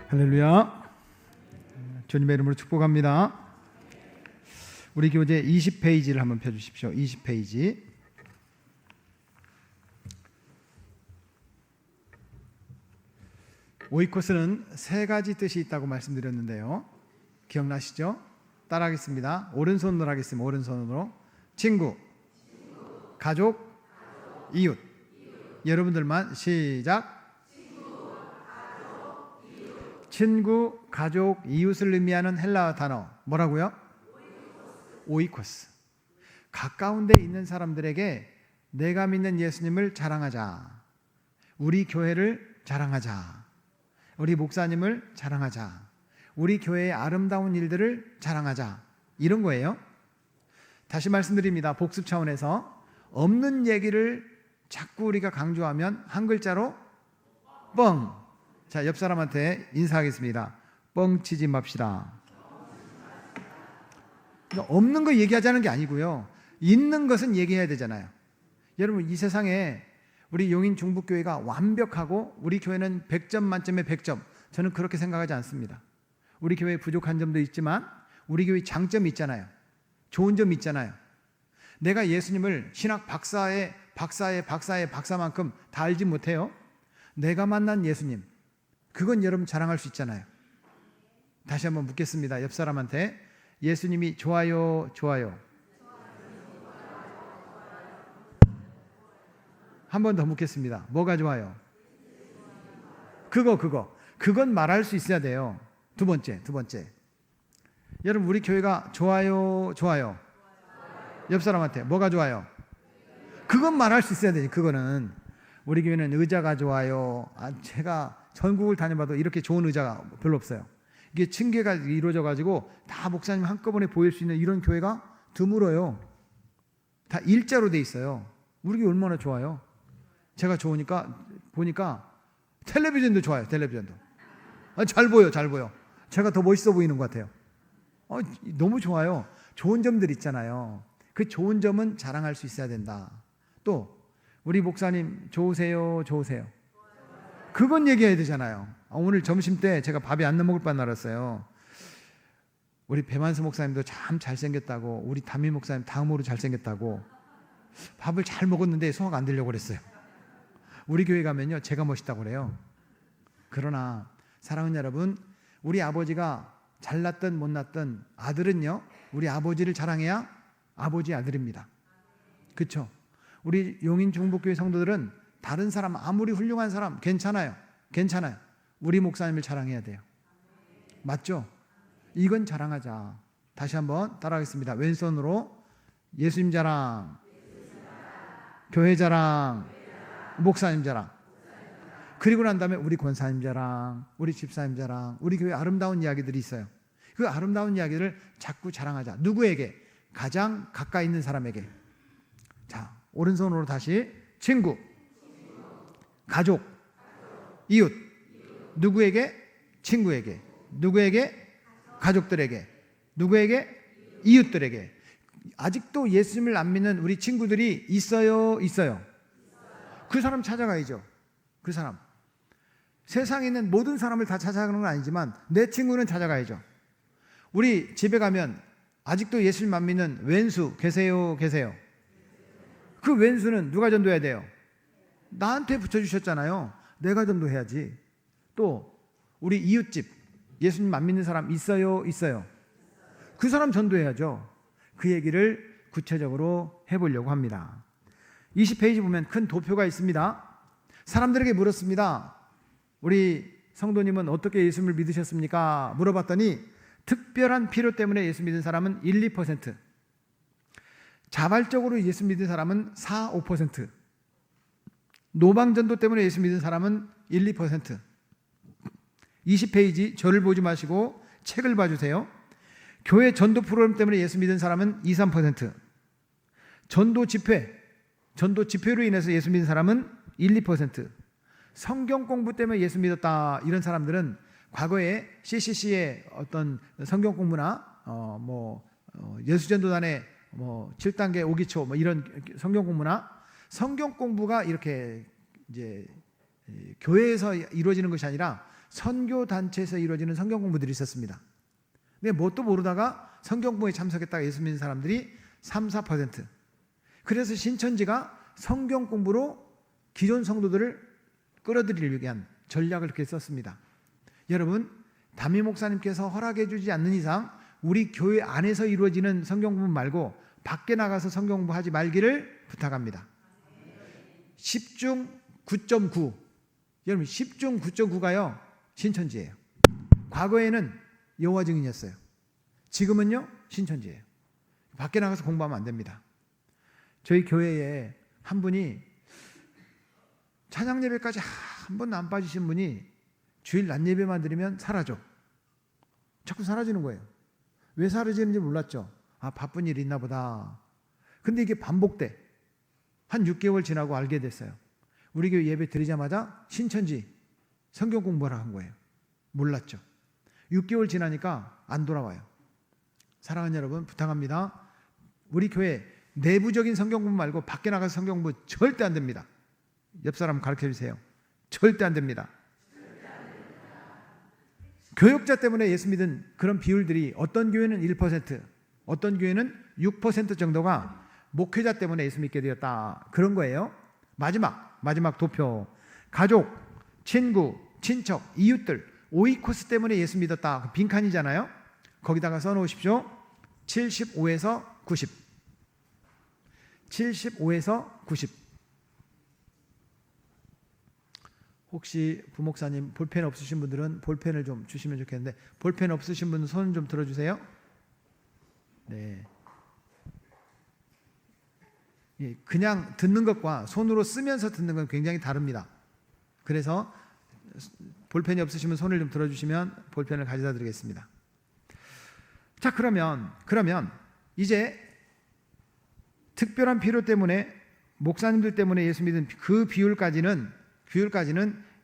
할렐루야. 주님의 이름으로 축복합니다. 우리 교재 20페이지를 한번 펴주십시오. 20페이지. 오이코스는 세 가지 뜻이 있다고 말씀드렸는데요. 기억나시죠? 따라하겠습니다. 오른손으로 하겠습니다. 오른손으로. 친구, 가족, 이웃. 여러분들만 시작. 친구, 가족, 이웃을 의미하는 헬라어 단어 뭐라고요? 오이코스. 가까운 데 있는 사람들에게 내가 믿는 예수님을 자랑하자. 우리 교회를 자랑하자. 우리 목사님을 자랑하자. 우리 교회의 아름다운 일들을 자랑하자. 이런 거예요. 다시 말씀드립니다. 복습 차원에서 없는 얘기를 자꾸 우리가 강조하면 한 글자로 뻥. 자, 옆 사람한테 인사하겠습니다. 뻥치지 맙시다. 없는 거 얘기하자는 게 아니고요. 있는 것은 얘기해야 되잖아요. 여러분, 이 세상에 우리 용인 중북교회가 완벽하고 우리 교회는 100점 만점에 100점. 저는 그렇게 생각하지 않습니다. 우리 교회에 부족한 점도 있지만 우리 교회의 장점이 있잖아요. 좋은 점이 있잖아요. 내가 예수님을 신학 박사의 박사만큼 다 알지 못해요. 내가 만난 예수님, 그건 여러분 자랑할 수 있잖아요. 다시 한번 묻겠습니다. 옆 사람한테 예수님이 좋아요, 좋아요. 한 번 더 묻겠습니다. 뭐가 좋아요? 그건 말할 수 있어야 돼요. 두 번째. 여러분, 우리 교회가 좋아요, 좋아요. 옆 사람한테 뭐가 좋아요? 그건 말할 수 있어야 되지. 그거는 우리 교회는 의자가 좋아요. 제가 전국을 다녀봐도 이렇게 좋은 의자가 별로 없어요. 이게 층계가 이루어져 가지고 다 목사님 한꺼번에 보일 수 있는 이런 교회가 드물어요. 다 일자로 돼 있어요. 우리 교회 얼마나 좋아요. 제가 좋으니까 보니까 텔레비전도 좋아요. 텔레비전도 잘 보여. 제가 더 멋있어 보이는 것 같아요. 너무 좋아요. 좋은 점들 있잖아요. 그 좋은 점은 자랑할 수 있어야 된다. 또 우리 목사님 좋으세요. 그건 얘기해야 되잖아요. 오늘 점심 때 제가 밥이 안 넘어갈 뻔 알았어요. 우리 배만수 목사님도 참 잘생겼다고, 우리 담임 목사님 다음으로 잘생겼다고. 밥을 잘 먹었는데 소화가 안 되려고 그랬어요. 우리 교회 가면요, 제가 멋있다고 그래요. 그러나 사랑하는 여러분, 우리 아버지가 잘났든 못났든 아들은요, 우리 아버지를 자랑해야 아버지 아들입니다. 그렇죠? 우리 용인 중북교회 성도들은 다른 사람, 아무리 훌륭한 사람 괜찮아요. 우리 목사님을 자랑해야 돼요. 맞죠? 이건 자랑하자. 다시 한번 따라하겠습니다. 왼손으로 예수님 자랑, 교회 자랑, 목사님 자랑. 그리고 난 다음에 우리 권사님 자랑, 우리 집사님 자랑, 우리 교회 아름다운 이야기들이 있어요. 그 아름다운 이야기를 자꾸 자랑하자. 누구에게? 가장 가까이 있는 사람에게. 자, 오른손으로 다시 친구, 가족, 이웃. 누구에게? 친구에게. 누구에게? 가족들에게. 누구에게? 이웃들에게. 아직도 예수님을 안 믿는 우리 친구들이 있어요. 그 사람 찾아가야죠. 그 사람. 세상에 있는 모든 사람을 다 찾아가는 건 아니지만 내 친구는 찾아가야죠. 우리 집에 가면 아직도 예수님 안 믿는 왼수 계세요. 그 왼수는 누가 전도해야 돼요? 나한테 붙여주셨잖아요. 내가 전도해야지. 또 우리 이웃집 예수님 안 믿는 사람 있어요. 그 사람 전도해야죠. 그 얘기를 구체적으로 해보려고 합니다. 20페이지 보면 큰 도표가 있습니다. 사람들에게 물었습니다. 우리 성도님은 어떻게 예수님을 믿으셨습니까? 물어봤더니 특별한 필요 때문에 예수 믿은 사람은 1, 2%, 자발적으로 예수 믿은 사람은 4, 5%, 노방전도 때문에 예수 믿은 사람은 1, 2%. 20페이지 저를 보지 마시고 책을 봐주세요. 교회 전도 프로그램 때문에 예수 믿은 사람은 2, 3%, 전도 집회로 인해서 예수 믿은 사람은 1, 2%, 성경 공부 때문에 예수 믿었다 이런 사람들은 과거에 CCC의 어떤 성경 공부나 예수전도단의 7단계 5기초 이런 성경 공부나 성경 공부가 이렇게 이제 교회에서 이루어지는 것이 아니라 선교단체에서 이루어지는 성경 공부들이 있었습니다. 근데 뭣도 모르다가 성경 공부에 참석했다가 예수 믿는 사람들이 3, 4%. 그래서 신천지가 성경 공부로 기존 성도들을 끌어들이기 위한 전략을 그렇게 썼습니다. 여러분, 담임 목사님께서 허락해 주지 않는 이상 우리 교회 안에서 이루어지는 성경 공부 말고 밖에 나가서 성경 공부하지 말기를 부탁합니다. 10중 9.9. 여러분 10중 9.9가요 신천지예요. 과거에는 여호와 증인이었어요. 지금은요 신천지예요. 밖에 나가서 공부하면 안 됩니다. 저희 교회에 한 분이 찬양 예배까지 한 번도 안 빠지신 분이 주일 낮 예배만 드리면 사라져. 자꾸 사라지는 거예요. 왜 사라지는지 몰랐죠. 아, 바쁜 일이 있나 보다. 근데 이게 반복돼. 한 6개월 지나고 알게 됐어요. 우리 교회 예배 드리자마자 신천지 성경 공부하라 한 거예요. 몰랐죠. 6개월 지나니까 안 돌아와요. 사랑하는 여러분, 부탁합니다. 우리 교회 내부적인 성경 공부 말고 밖에 나가서 성경 공부 절대 안 됩니다. 옆 사람 가르쳐 주세요. 절대 안 됩니다. 교역자 때문에 예수 믿은 그런 비율들이 어떤 교회는 1%, 어떤 교회는 6% 정도가 목회자 때문에 예수 믿게 되었다. 그런 거예요. 마지막 도표. 가족, 친구, 친척, 이웃들, 오이코스 때문에 예수 믿었다. 빈칸이잖아요. 거기다가 써놓으십시오. 75에서 90. 75에서 90. 혹시 부목사님 볼펜 없으신 분들은 볼펜을 좀 주시면 좋겠는데, 볼펜 없으신 분은 손 좀 들어주세요. 네. 예, 그냥 듣는 것과 손으로 쓰면서 듣는 건 굉장히 다릅니다. 그래서 볼펜이 없으시면 손을 좀 들어주시면 볼펜을 가져다 드리겠습니다. 자, 그러면 이제 특별한 필요 때문에 목사님들 때문에 예수 믿은 그 비율까지는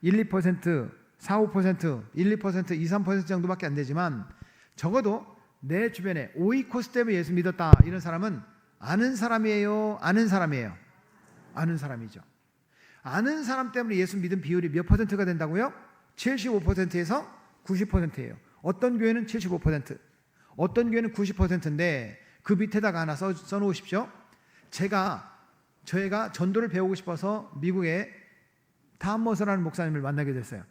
1, 2%, 4, 5%, 1, 2%, 2, 3% 정도밖에 안 되지만 적어도 내 주변에 오이코스 때문에 예수 믿었다 이런 사람은 아는 사람이에요? 아는 사람이에요? 아는 사람이죠. 아는 사람 때문에 예수 믿은 비율이 몇 퍼센트가 된다고요? 75%에서 90%예요. 어떤 교회는 75%, 어떤 교회는 90%인데 그 밑에다가 하나 써놓으십시오. 저희가 전도를 배우고 싶어서 미국에 다음머서라는 목사님을 만나게 됐어요.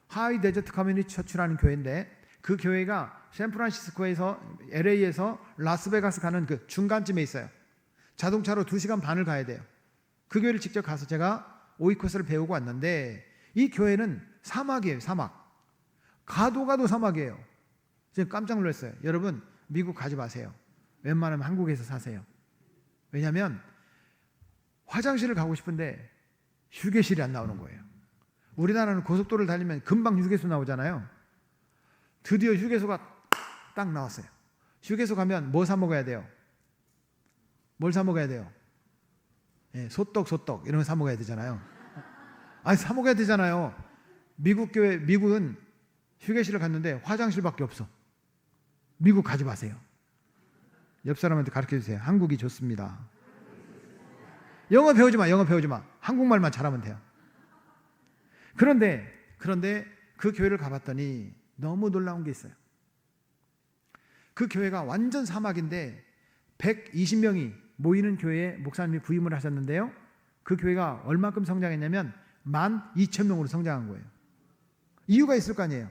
하이 데저트 커뮤니티 처치라는 교회인데 그 교회가 샌프란시스코에서 LA에서 라스베가스 가는 그 중간쯤에 있어요. 자동차로 2시간 반을 가야 돼요. 그 교회를 직접 가서 제가 오이코스를 배우고 왔는데 이 교회는 사막이에요. 사막. 가도 사막이에요. 제가 깜짝 놀랐어요. 여러분 미국 가지 마세요. 웬만하면 한국에서 사세요. 왜냐하면 화장실을 가고 싶은데 휴게실이 안 나오는 거예요. 우리나라는 고속도로를 달리면 금방 휴게소 나오잖아요. 드디어 휴게소가 딱 나왔어요. 휴게소 가면 뭐 사 먹어야 돼요? 뭘 사 먹어야 돼요? 예, 소떡 이런 거 사 먹어야 되잖아요. 아니 사 먹어야 되잖아요. 미국은 휴게실을 갔는데 화장실밖에 없어. 미국 가지 마세요. 옆 사람한테 가르쳐 주세요. 한국이 좋습니다. 영어 배우지 마. 한국말만 잘하면 돼요. 그런데 그 교회를 가봤더니 너무 놀라운 게 있어요. 그 교회가 완전 사막인데 120명이 모이는 교회에 목사님이 부임을 하셨는데요. 그 교회가 얼마큼 성장했냐면 12,000명으로 성장한 거예요. 이유가 있을 거 아니에요.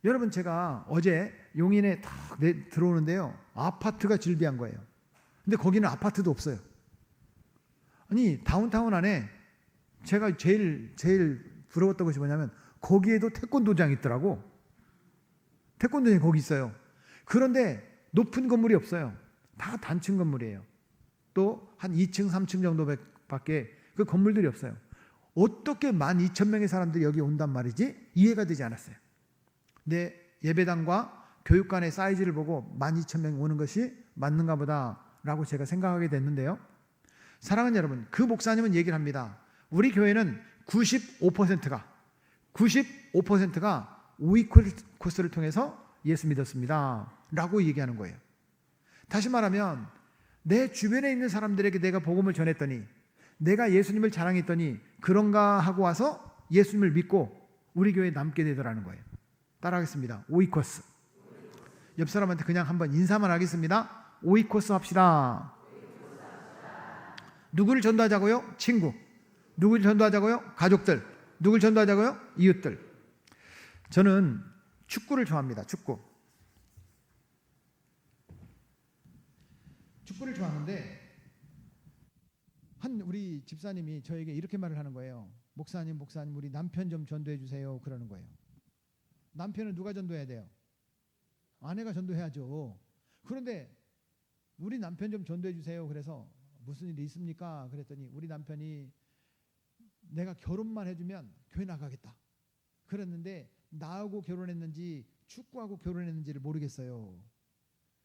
여러분 제가 어제 용인에 딱 들어오는데요. 아파트가 질비한 거예요. 근데 거기는 아파트도 없어요. 아니 다운타운 안에 제가 제일 부러웠던 것이 뭐냐면 거기에도 태권도장이 있더라고. 태권도장이 거기 있어요. 그런데 높은 건물이 없어요. 다 단층 건물이에요. 또 한 2층 3층 정도밖에 그 건물들이 없어요. 어떻게 12,000명의 사람들이 여기 온단 말이지? 이해가 되지 않았어요. 내 예배당과 교육관의 사이즈를 보고 12,000명 오는 것이 맞는가 보다라고 제가 생각하게 됐는데요. 사랑하는 여러분, 그 목사님은 얘기를 합니다. 우리 교회는 95%가 오이코스를 통해서 예수 믿었습니다 라고 얘기하는 거예요. 다시 말하면 내 주변에 있는 사람들에게 내가 복음을 전했더니, 내가 예수님을 자랑했더니 그런가 하고 와서 예수님을 믿고 우리 교회에 남게 되더라는 거예요. 따라하겠습니다. 오이코스. 옆 사람한테 그냥 한번 인사만 하겠습니다. 오이코스 합시다. 누구를 전도하자고요? 친구. 누구를 전도하자고요? 가족들. 누구를 전도하자고요? 이웃들. 저는 축구를 좋아합니다. 축구를 좋아하는데 한 우리 집사님이 저에게 이렇게 말을 하는 거예요. 목사님 우리 남편 좀 전도해 주세요. 그러는 거예요. 남편은 누가 전도해야 돼요? 아내가 전도해야죠. 그런데 우리 남편 좀 전도해 주세요. 그래서 무슨 일이 있습니까? 그랬더니 우리 남편이 내가 결혼만 해주면 교회 나가겠다. 그랬는데 나하고 결혼했는지 축구하고 결혼했는지를 모르겠어요.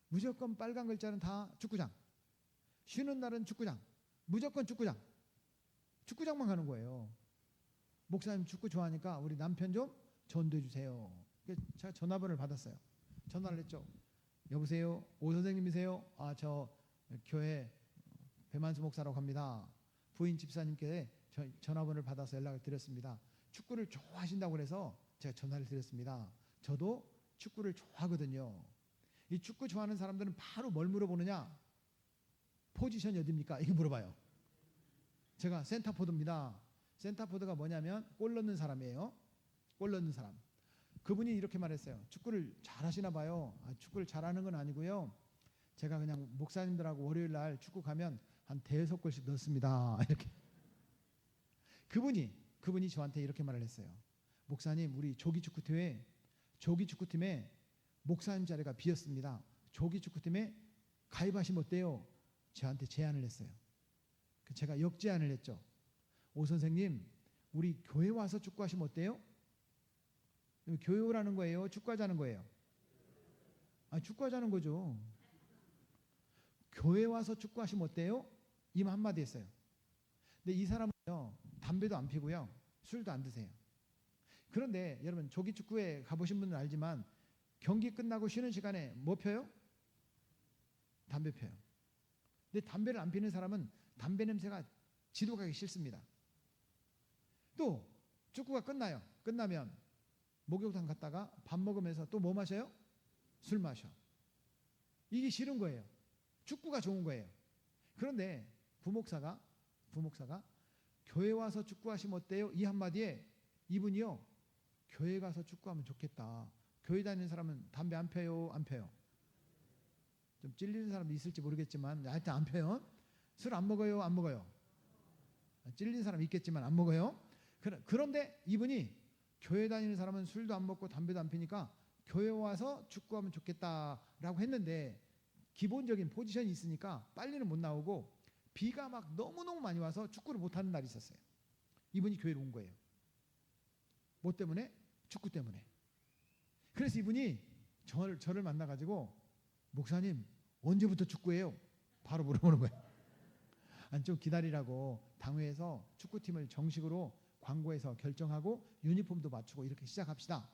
무조건 빨간 글자는 다 축구장. 쉬는 날은 축구장. 무조건 축구장만 가는 거예요. 목사님 축구 좋아하니까 우리 남편 좀 전도해 주세요. 제가 전화번호를 받았어요. 전화를 했죠. 여보세요, 오 선생님이세요? 저 교회 배만수 목사라고 합니다. 부인 집사님께 전화번호를 받아서 연락을 드렸습니다. 축구를 좋아하신다고 그래서 제가 전화를 드렸습니다. 저도 축구를 좋아하거든요. 이 축구 좋아하는 사람들은 바로 뭘 물어보느냐? 포지션이 어디입니까? 이거 물어봐요. 제가 센터포드입니다. 센터포드가 뭐냐면 골 넣는 사람이에요. 골 넣는 사람. 그분이 이렇게 말했어요. 축구를 잘하시나 봐요. 축구를 잘하는 건 아니고요. 제가 그냥 목사님들하고 월요일 날 축구 가면 한 5골씩 넣습니다. 이렇게. 그분이 저한테 이렇게 말을 했어요. 목사님, 우리 조기축구팀에 목사님 자리가 비었습니다. 조기축구팀에 가입하시면 어때요? 저한테 제안을 했어요. 제가 역제안을 했죠. 오 선생님, 우리 교회 와서 축구하시면 어때요? 교회 오라는 거예요? 축구하자는 거예요? 축구하자는 거죠. 교회 와서 축구하시면 어때요? 이 한마디 했어요. 근데 이 사람은요, 담배도 안 피고요, 술도 안 드세요. 그런데 여러분 조기축구에 가보신 분은 알지만 경기 끝나고 쉬는 시간에 뭐 펴요? 담배 펴요. 근데 담배를 안 피는 사람은 담배 냄새가 지독하게 싫습니다. 또 축구가 끝나면 목욕탕 갔다가 밥 먹으면서 또 뭐 마셔요? 술 마셔. 이게 싫은 거예요. 축구가 좋은 거예요. 그런데 부목사가 교회 와서 축구하시면 어때요? 이 한마디에 이분이요, 교회 가서 축구하면 좋겠다. 교회 다니는 사람은 담배 안 펴요? 안 펴요? 좀 찔리는 사람도 있을지 모르겠지만 하여튼 안 펴요. 술 안 먹어요? 안 먹어요? 찔리는 사람 있겠지만 안 먹어요. 그런데 이분이 교회 다니는 사람은 술도 안 먹고 담배도 안 피니까 교회 와서 축구하면 좋겠다라고 했는데 기본적인 포지션이 있으니까 빨리는 못 나오고 비가 막 너무너무 많이 와서 축구를 못하는 날이 있었어요. 이분이 교회로 온 거예요. 뭐 때문에? 축구 때문에. 그래서 이분이 저를 만나가지고 목사님 언제부터 축구해요? 바로 물어보는 거예요. 좀 기다리라고 당회에서 축구팀을 정식으로 광고해서 결정하고 유니폼도 맞추고 이렇게 시작합시다.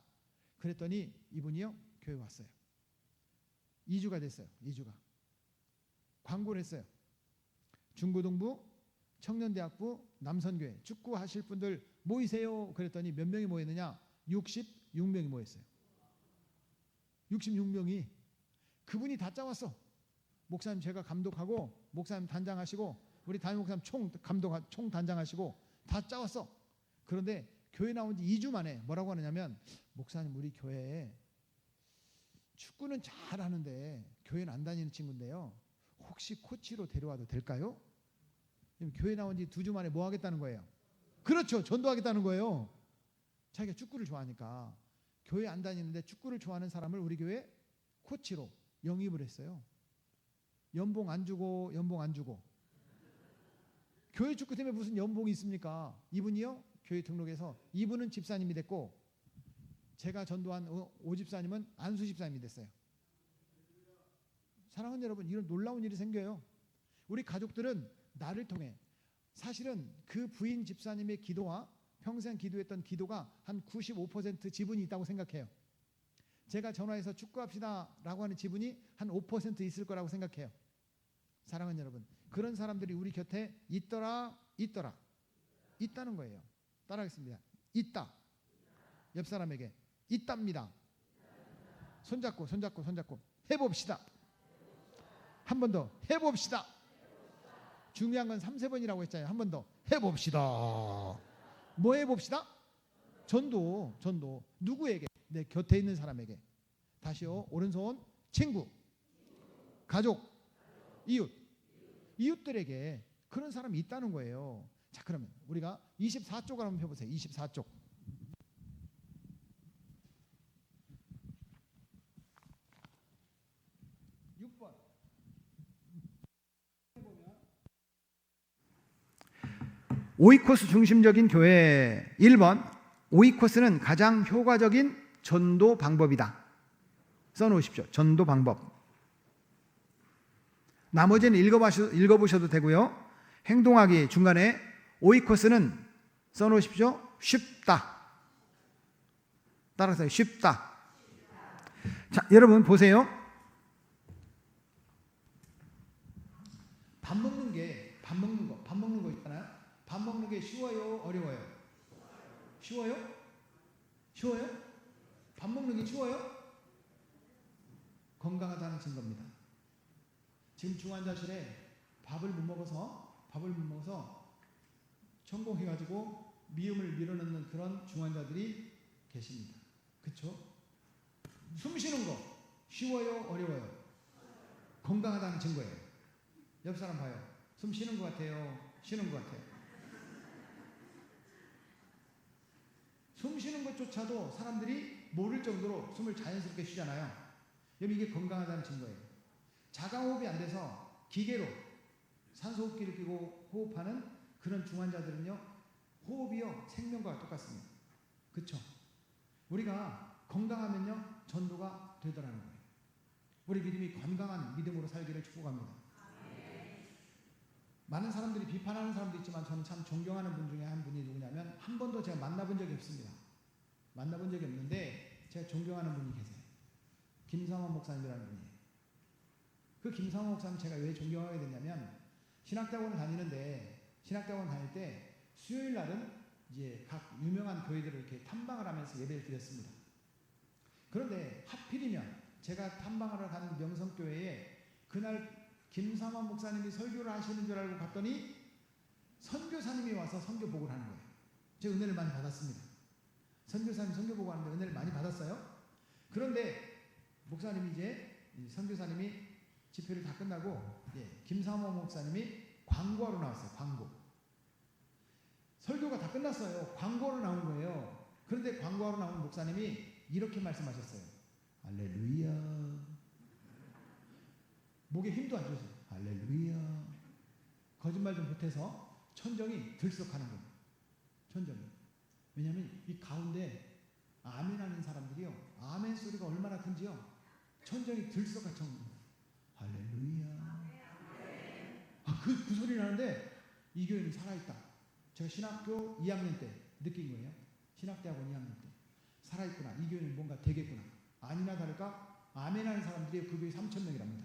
그랬더니 이분이요, 교회 왔어요. 2주가 됐어요. 2주가. 광고를 했어요. 중고등부, 청년대학부, 남선교회 축구하실 분들 모이세요. 그랬더니 몇 명이 모였느냐? 66명이 모였어요. 66명이. 그분이 다 짜왔어. 목사님 제가 감독하고 목사님 단장하시고 우리 담임 목사님 총 단장하시고 다 짜왔어. 그런데 교회 나온 지 2주 만에 뭐라고 하느냐면, 목사님 우리 교회에 축구는 잘하는데 교회는 안 다니는 친구인데요, 혹시 코치로 데려와도 될까요? 교회 나온 지 2주 만에 뭐 하겠다는 거예요? 그렇죠, 전도하겠다는 거예요. 자기가 축구를 좋아하니까. 교회 안 다니는데 축구를 좋아하는 사람을 우리 교회 코치로 영입을 했어요. 연봉 안 주고. 교회 축구팀에 무슨 연봉이 있습니까? 이분이요, 교회 등록해서 이분은 집사님이 됐고 제가 전도한 오 집사님은 안수 집사님이 됐어요. 사랑하는 여러분, 이런 놀라운 일이 생겨요. 우리 가족들은 나를 통해, 사실은 그 부인 집사님의 기도와 평생 기도했던 기도가 한 95% 지분이 있다고 생각해요. 제가 전화해서 축구합시다 라고 하는 지분이 한 5% 있을 거라고 생각해요. 사랑하는 여러분, 그런 사람들이 우리 곁에 있다는 거예요. 따라하겠습니다. 있다. 옆 사람에게 있답니다. 손잡고 해봅시다. 한 번 더 해봅시다. 중요한 건 3-4번이라고 했잖아요. 한 번 더 해봅시다. 뭐 해봅시다? 전도. 누구에게? 내 곁에 있는 사람에게. 다시요. 오른손. 친구, 가족, 이웃들에게 그런 사람이 있다는 거예요. 자, 그러면 우리가 24쪽을 한번 펴보세요. 24쪽. 6번. 오이코스 중심적인 교회. 1번. 오이코스는 가장 효과적인 전도 방법이다. 써놓으십시오. 전도 방법. 나머지는 읽어보셔도 되고요. 행동하기 중간에 오이코스는 써놓으십시오. 쉽다. 따라서 쉽다. 자, 여러분 보세요. 밥 먹는 거 있잖아요. 밥 먹는 게 쉬워요, 어려워요? 쉬워요? 밥 먹는 게 쉬워요? 건강하다는 증거입니다. 지금 중환자실에 밥을 못 먹어서 천공해가지고 미음을 밀어넣는 그런 중환자들이 계십니다. 그렇죠? 숨 쉬는 거 쉬워요, 어려워요? 건강하다는 증거예요. 옆 사람 봐요. 숨 쉬는 것 같아요, 쉬는 것 같아요? 숨 쉬는 것조차도 사람들이 모를 정도로 숨을 자연스럽게 쉬잖아요. 여러분, 이게 건강하다는 증거예요. 자가호흡이 안 돼서 기계로 산소호흡기를 끼고 호흡하는 그런 중환자들은요, 호흡이요 생명과 똑같습니다. 그렇죠? 우리가 건강하면요 전도가 되더라는 거예요. 우리 믿음이 건강한 믿음으로 살기를 축복합니다. 많은 사람들이 비판하는 사람도 있지만 저는 참 존경하는 분 중에 한 분이 누구냐면, 한 번도 제가 만나본 적이 없습니다. 만나본 적이 없는데 제가 존경하는 분이 계세요. 김상원 목사님이라는 분이에요. 그 김상원 목사님 제가 왜 존경하게 됐냐면, 신학대학원을 다닐 때 수요일 날은 이제 각 유명한 교회들을 이렇게 탐방을 하면서 예배를 드렸습니다. 그런데 하필이면 제가 탐방하러 가는 명성교회에 그날 김상원 목사님이 설교를 하시는 줄 알고 갔더니 선교사님이 와서 선교 보고를 하는 거예요. 제가 은혜를 많이 받았습니다. 선교사님 선교 보고 하는데 은혜를 많이 받았어요. 그런데 목사님이 이제 선교사님이 집회를 다 끝나고 김상원 목사님이 광고하러 나왔어요. 광고. 설교가 다 끝났어요. 광고하러 나온 거예요. 그런데 광고하러 나온 목사님이 이렇게 말씀하셨어요. 할렐루야. 목에 힘도 안 주세요. 할렐루야. 거짓말 좀 보태서 천정이 들썩하는 거예요. 천정이. 왜냐하면 이 가운데 아멘하는 사람들이요, 아멘 소리가 얼마나 큰지요, 천정이 들썩같이 옵니다. 할렐루야. 그 소리 나는데 이 교회는 살아있다. 제가 신학교 2학년 때 느낀 거예요. 신학대학원 2학년 때 살아있구나. 이 교회는 뭔가 되겠구나. 아니나 다를까 아멘하는 사람들이 그 교회 3,000명이랍니다.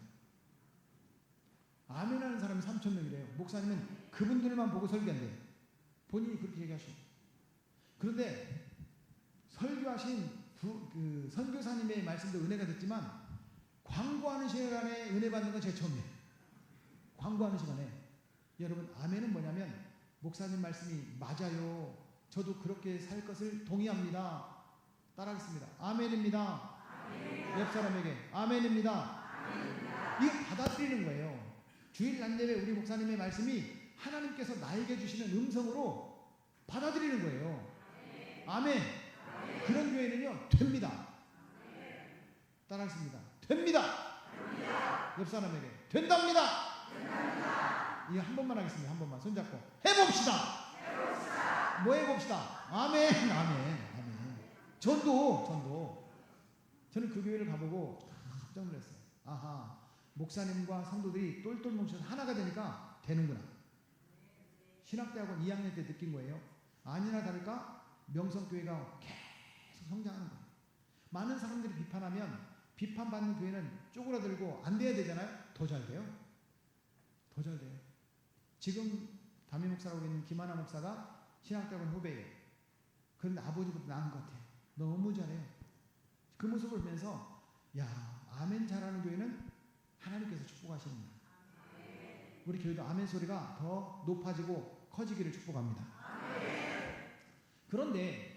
아멘하는 사람이 3,000명이래요. 목사님은 그분들만 보고 설교한대요. 본인이 그렇게 얘기하셔. 그런데 설교하신 그 선교사님의 말씀도 은혜가 됐지만, 광고하는 시간에 은혜 받는 건 제 처음이에요. 광고하는 시간에. 여러분, 아멘은 뭐냐면 목사님 말씀이 맞아요, 저도 그렇게 살 것을 동의합니다. 따라하겠습니다. 아멘입니다. 아멘. 옆 사람에게 아멘입니다. 아멘입니다. 이거 받아들이는 거예요. 주일 낮예배 우리 목사님의 말씀이 하나님께서 나에게 주시는 음성으로 받아들이는 거예요. 아멘. 아멘. 그런 교회는요 됩니다. 아멘. 따라하겠습니다. 됩니다. 옆 사람에게 된답니다. 이거 한 번만 하겠습니다. 한 번만 손잡고 해봅시다. 뭐 해봅시다. 아멘. 전도. 저는 그 교회를 가보고 깜짝 놀랐어요. 아하, 목사님과 성도들이 똘똘 뭉쳐서 하나가 되니까 되는구나. 신학대학원 2학년 때 느낀 거예요. 아니나 다를까 명성교회가 계속 성장하는 거예요. 많은 사람들이 비판하면 비판받는 교회는 쪼그라들고 안 돼야 되잖아요. 더 잘 돼요. 지금 담임 목사라고 있는 김하나 목사가 신학대학원 후배예요. 그런데 아버지보다 나은 것 같아요. 너무 잘해요. 그 모습을 보면서 야, 아멘 잘하는 교회는 하나님께서 축복하십니다. 우리 교회도 아멘 소리가 더 높아지고 커지기를 축복합니다. 그런데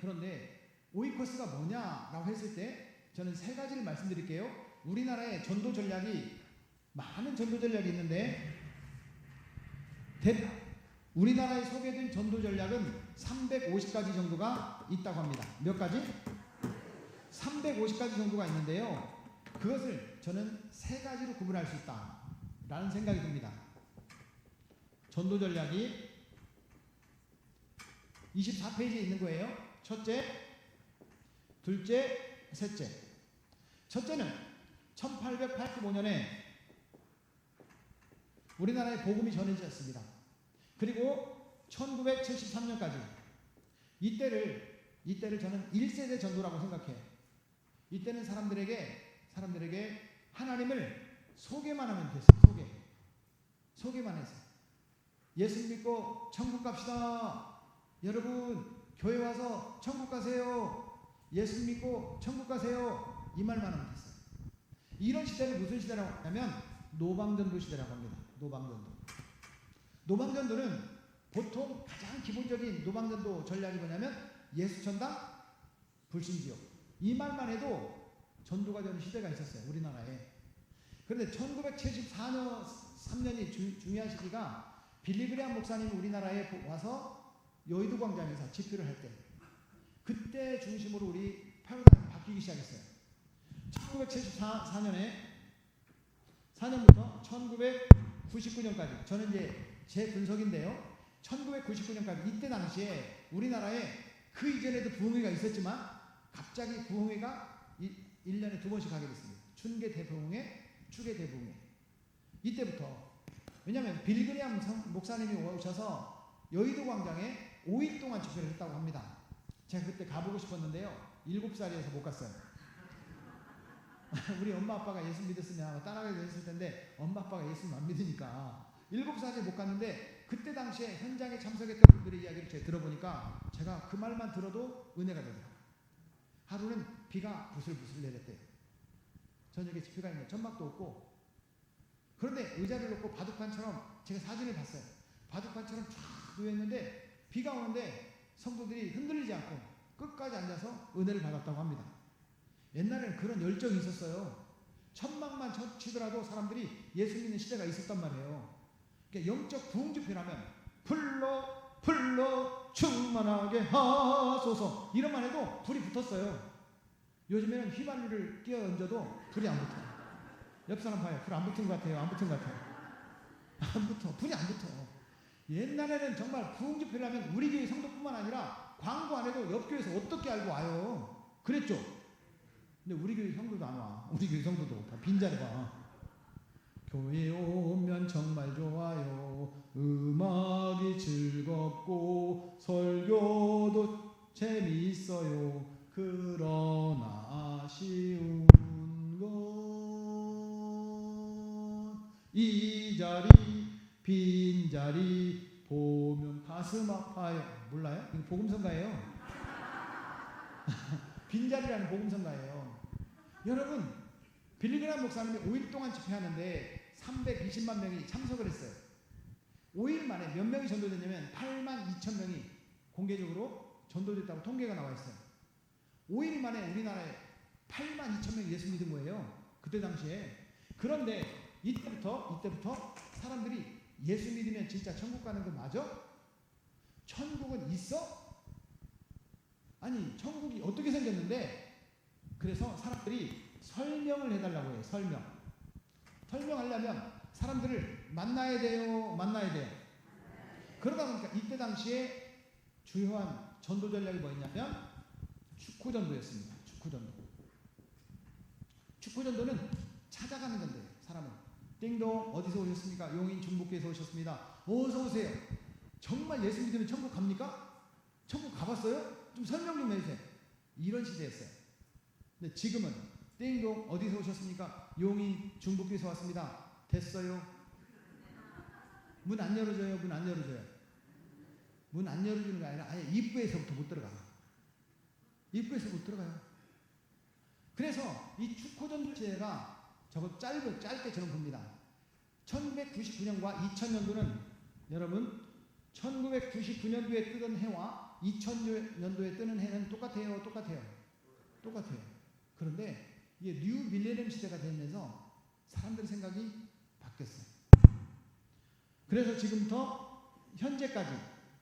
오이코스가 뭐냐라고 했을 때 저는 세 가지를 말씀드릴게요. 우리나라의 전도 전략이 많은 전도 전략이 있는데 우리나라에 소개된 전도 전략은 350가지 정도가 있다고 합니다. 몇 가지? 350가지 정도가 있는데요. 그것을 저는 세 가지로 구분할 수 있다라는 생각이 듭니다. 전도 전략이 24페이지에 있는 거예요. 첫째, 둘째, 셋째. 첫째는 1885년에 우리나라에 복음이 전해졌습니다. 그리고 1973년까지 이때를 저는 1세대 전도라고 생각해요. 이때는 사람들에게 하나님을 소개만 하면 됐어요. 소개만 해서 예수 믿고 천국 갑시다. 여러분 교회 와서 천국 가세요. 예수 믿고 천국 가세요. 이 말만 하면 됐어요. 이런 시대를 무슨 시대라고 하냐면 노방전도 시대라고 합니다. 노방전도는 보통 가장 기본적인 노방전도 전략이 뭐냐면 예수천당 불신지옥. 이 말만 해도 전도가 되는 시대가 있었어요. 우리나라에. 그런데 1974년 3년이 중요한 시기가 빌리그레암 목사님이 우리나라에 와서 여의도 광장에서 집회를 할 때 그때 중심으로 우리 패러다임이 바뀌기 시작했어요. 1974년부터 1999년까지 저는 이제 제 분석인데요. 1999년까지 이때 당시에 우리나라에 그 이전에도 부흥회가 있었지만 갑자기 부흥회가 1년에 2번씩 하게 됐습니다. 춘계 대부흥회, 추계 대부흥회. 이때부터 왜냐하면 빌리그레암 목사님이 오셔서 여의도 광장에 5일 동안 집회를 했다고 합니다. 제가 그때 가보고 싶었는데요. 7살이어서 못 갔어요. 우리 엄마 아빠가 예수 믿었으면 아마 따라가게 됐을 텐데 엄마 아빠가 예수를 안 믿으니까 7살에 못 갔는데 그때 당시에 현장에 참석했던 분들의 이야기를 제가 들어보니까 제가 그 말만 들어도 은혜가 되더라고요. 하루는 비가 부슬부슬 내렸대요. 저녁에 집회가 있는데 천막도 없고 그런데 의자를 놓고 바둑판처럼 제가 사진을 봤어요. 바둑판처럼 쫙 누워있는데 비가 오는데 성도들이 흔들리지 않고 끝까지 앉아서 은혜를 받았다고 합니다. 옛날에는 그런 열정이 있었어요. 천막만 치더라도 사람들이 예수 믿는 시대가 있었단 말이에요. 그러니까 영적 부흥 집회라면 불러 충만하게 하소서 이런만 해도 불이 붙었어요. 요즘에는 휘발유를 끼워 얹어도 불이 안 붙어요. 옆 사람 봐요. 불 안 붙은 것 같아요. 안 붙은 것 같아요. 안 붙어. 불이 안 붙어. 옛날에는 정말 부흥 집회를 하면 우리 교회 성도뿐만 아니라 광고 안 해도 옆 교회에서 어떻게 알고 와요. 그랬죠. 근데 우리 교회 성도도 안 와. 우리 교회 성도도 다 빈자리 봐. 교회에 오면 정말 좋아요. 음악이 즐겁고 설교도 재미있어요. 그러나 아쉬운 건 이 자리 빈자리 보면 가슴 아파요. 몰라요? 이거 복음성가예요. 빈자리라는 복음성가예요. 여러분 빌리그레암 목사님이 5일 동안 집회하는데 320만 명이 참석을 했어요. 5일 만에 몇 명이 전도됐냐면 8만 2천 명이 공개적으로 전도됐다고 통계가 나와 있어요. 5일 만에 우리나라에 8만 2천 명이 예수 믿은 거예요. 그때 당시에. 그런데 이때부터 사람들이 예수 믿으면 진짜 천국 가는 거 맞아? 천국은 있어? 아니 천국이 어떻게 생겼는데? 그래서 사람들이 설명을 해달라고 해요. 설명하려면 사람들을 만나야 돼요. 그러다 보니까 이때 당시에 주요한 전도 전략이 뭐였냐면 축구전도였습니다. 축구전도는 찾아가는 건데 사람은 띵동 어디서 오셨습니까? 용인 중북교에서 오셨습니다. 어서 오세요. 정말 예수 믿으면 천국 갑니까? 천국 가봤어요? 좀 설명 좀 해주세요. 이런 시대였어요. 근데 지금은 띵동 어디서 오셨습니까? 용인 중북교에서 왔습니다. 됐어요? 문 안 열어줘요? 문 안 열어주는 게 아니라 아예 입구에서부터 못 들어가. 입구에서 못 들어가요. 그래서 이 축호전도제가 저거 짧게 저는 봅니다. 1999년과 2000년도는 여러분 1999년도에 뜨던 해와 2000년도에 뜨는 해는 똑같아요. 그런데 이게 뉴 밀레니엄 시대가 되면서 사람들 생각이 바뀌었어요. 그래서 지금부터 현재까지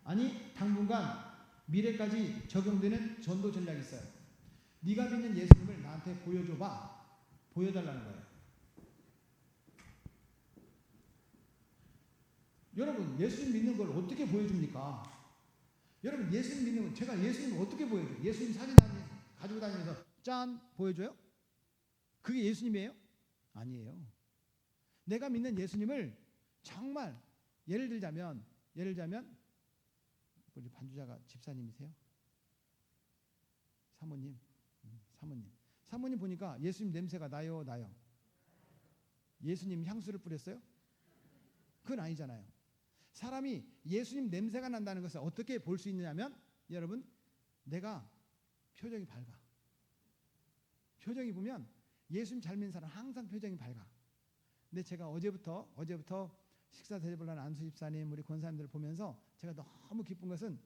아니 당분간 미래까지 적용되는 전도 전략이 있어요. 네가 믿는 예수님을 나한테 보여줘봐. 보여달라는 거예요. 여러분 예수님 믿는 걸 어떻게 보여줍니까? 여러분 예수님 믿는 건 제가 예수님을 어떻게 보여줘요? 예수님 사진 가지고 다니면서 짠 보여줘요? 그게 예수님이에요? 아니에요. 내가 믿는 예수님을 정말 예를 들자면 우리 반주자가 집사님이세요? 사모님 보니까 예수님 냄새가 나요? 예수님 향수를 뿌렸어요? 그건 아니잖아요. 사람이 예수님 냄새가 난다는 것을 어떻게 볼 수 있느냐면 여러분 내가 표정이 밝아. 표정이 보면 예수님 잘 믿는 사람 항상 표정이 밝아. 근데 제가 어제부터 식사 대접을 하는 안수 집사님 우리 권사님들을 보면서 제가 너무 기쁜 것은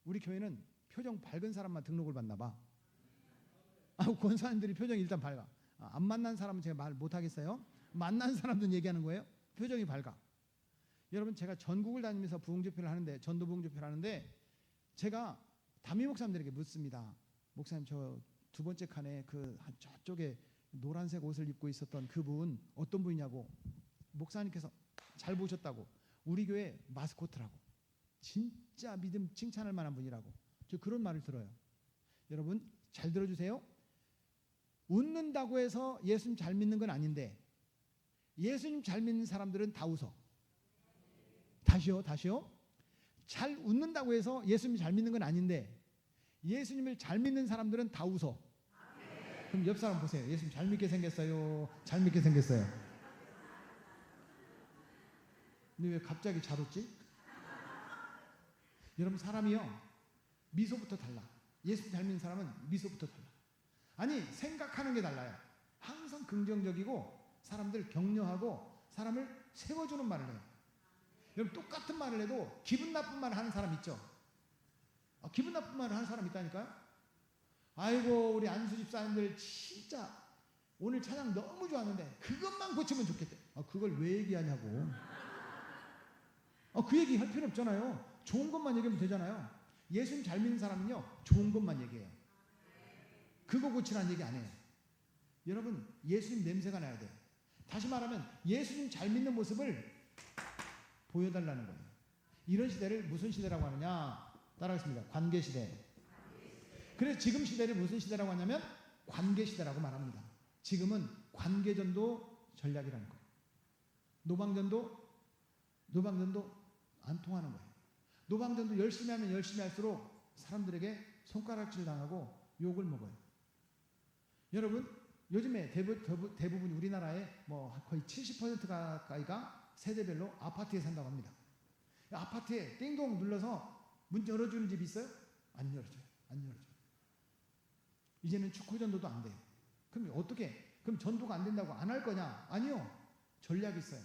우리 교회는 표정 밝은 사람만 등록을 받나 봐. 권사님들이 표정이 일단 밝아. 안 만난 사람은 제가 말 못하겠어요. 만난 사람들은 얘기하는 거예요. 표정이 밝아. 여러분 제가 전국을 다니면서 부흥집회를 하는데 전도 부흥집회를 하는데 제가 담임 목사님들에게 묻습니다. 목사님 저 두 번째 칸에 그 저쪽에 노란색 옷을 입고 있었던 그분 어떤 분이냐고. 목사님께서 잘 보셨다고. 우리 교회 마스코트라고. 진짜 믿음 칭찬할 만한 분이라고. 저 그런 말을 들어요. 여러분 잘 들어주세요. 웃는다고 해서 예수님 잘 믿는 건 아닌데 예수님 잘 믿는 사람들은 다 웃어. 다시요. 잘 웃는다고 해서 예수님 잘 믿는 건 아닌데 예수님을 잘 믿는 사람들은 다 웃어. 그럼 옆 사람 보세요. 예수님 잘 믿게 생겼어요? 잘 믿게 생겼어요? 근데 왜 갑자기 잘 웃지? 여러분 사람이요 미소부터 달라. 예수님 잘 믿는 사람은 미소부터 달라. 아니 생각하는 게 달라요. 항상 긍정적이고 사람들 격려하고 사람을 세워주는 말을 해요. 여러분 똑같은 말을 해도 기분 나쁜 말을 하는 사람 있죠? 기분 나쁜 말을 하는 사람 있다니까요? 아이고 우리 안수 집사님들 진짜 오늘 찬양 너무 좋았는데 그것만 고치면 좋겠대. 그걸 왜 얘기하냐고. 그 얘기 할 필요 없잖아요. 좋은 것만 얘기하면 되잖아요. 예수님 잘 믿는 사람은요 좋은 것만 얘기해요. 그거 고치라는 얘기 안 해요. 여러분 예수님 냄새가 나야 돼요. 다시 말하면 예수님 잘 믿는 모습을 보여달라는 거예요. 이런 시대를 무슨 시대라고 하느냐? 따라하겠습니다. 관계시대. 그래서 지금 시대를 무슨 시대라고 하냐면 관계시대라고 말합니다. 지금은 관계전도 전략이라는 거예요. 노방전도 안 통하는 거예요. 노방전도 열심히 하면 열심히 할수록 사람들에게 손가락질 당하고 욕을 먹어요. 여러분 요즘에 대부분 우리나라의 거의 70% 가까이가 세대별로 아파트에 산다고 합니다. 아파트에 띵동 눌러서 문 열어주는 집이 있어요? 안 열어줘요. 이제는 축구전도도 안 돼요. 그럼 어떻게? 그럼 전도가 안 된다고 안 할 거냐? 아니요. 전략이 있어요.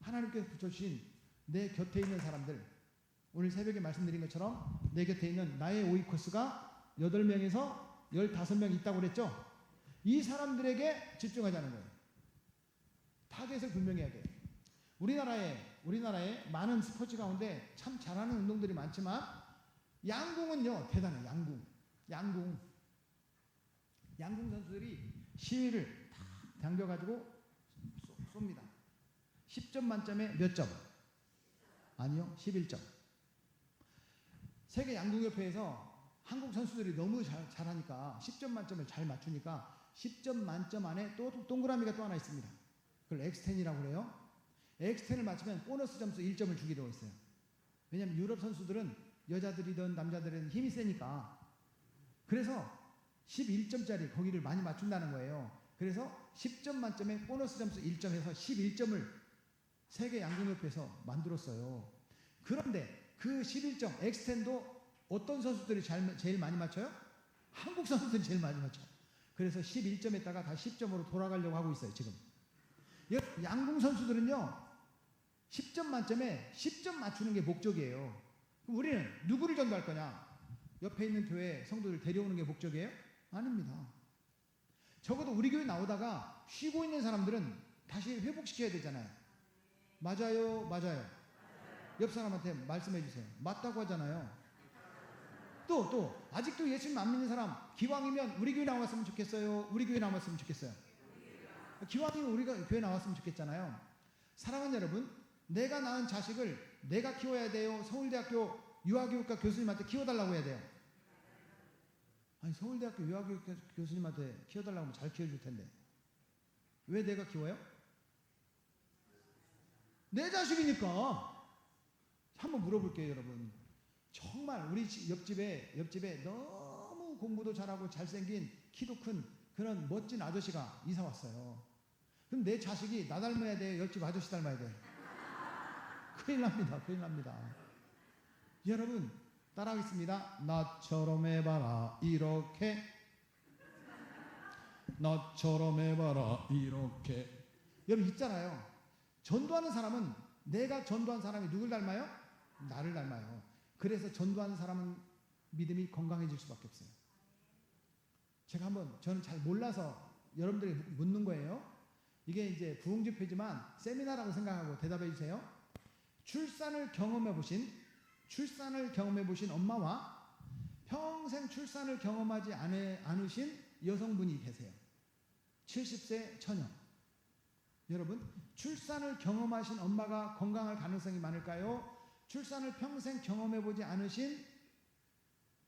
하나님께서 붙여주신 내 곁에 있는 사람들, 오늘 새벽에 말씀드린 것처럼 내 곁에 있는 나의 오이코스가 8명에서 15명 있다고 그랬죠? 이 사람들에게 집중하자는 거예요. 타겟을 분명해야 돼요. 우리나라에 많은 스포츠 가운데 참 잘하는 운동들이 많지만 양궁은요 대단해요. 양궁 선수들이 시위를 다 당겨가지고 쏩니다. 10점 만점에 몇 점? 아니요 11점. 세계 양궁협회에서 한국 선수들이 너무 잘하니까 10점 만점을 잘 맞추니까 10점 만점 안에 또 동그라미가 또 하나 있습니다. 그걸 X10이라고 그래요. X10을 맞추면 보너스 점수 1점을 주기로 했어요. 왜냐하면 유럽 선수들은 여자들이든 남자들이든 힘이 세니까. 그래서 11점짜리 거기를 많이 맞춘다는 거예요. 그래서 10점 만점에 보너스 점수 1점 해서 11점을 세계 양궁협회에서 만들었어요. 그런데 그 11점 X10도 어떤 선수들이 제일 많이 맞춰요? 한국 선수들이 제일 많이 맞춰. 그래서 11점에다가 다 10점으로 돌아가려고 하고 있어요, 지금. 양궁 선수들은요, 10점 만점에 10점 맞추는 게 목적이에요. 그럼 우리는 누구를 전도할 거냐? 옆에 있는 교회 성도들 데려오는 게 목적이에요? 아닙니다. 적어도 우리 교회 나오다가 쉬고 있는 사람들은 다시 회복시켜야 되잖아요. 맞아요, 맞아요. 옆 사람한테 말씀해 주세요. 맞다고 하잖아요. 또 아직도 예수님 안 믿는 사람, 기왕이면 우리 교회 나왔으면 좋겠어요. 우리 교회 나왔으면 좋겠어요. 기왕이면 우리가 교회 나왔으면 좋겠잖아요. 사랑하는 여러분, 내가 낳은 자식을 내가 키워야 돼요? 서울대학교 유아교육과 교수님한테 키워달라고 해야 돼요? 아니, 서울대학교 유아교육과 교수님한테 키워달라고 하면 잘 키워줄 텐데 왜 내가 키워요? 내 자식이니까. 한번 물어볼게요, 여러분. 정말 우리 옆집에 너무 공부도 잘하고 잘생긴 키도 큰 그런 멋진 아저씨가 이사 왔어요. 그럼 내 자식이 나 닮아야 돼요? 옆집 아저씨 닮아야 돼요? 큰일 납니다. 큰일 납니다. 여러분 따라하겠습니다. 나처럼 해봐라 이렇게. 나처럼 해봐라 이렇게. 여러분 있잖아요. 전도하는 사람은, 내가 전도한 사람이 누굴 닮아요? 나를 닮아요. 그래서 전도하는 사람은 믿음이 건강해질 수밖에 없어요. 제가 저는 잘 몰라서 여러분들이 묻는 거예요. 이게 이제 부흥집회지만 세미나라고 생각하고 대답해 주세요. 출산을 경험해 보신 엄마와 평생 출산을 경험하지 않으신 여성분이 계세요. 70세 처녀. 여러분, 출산을 경험하신 엄마가 건강할 가능성이 많을까요? 출산을 평생 경험해 보지 않으신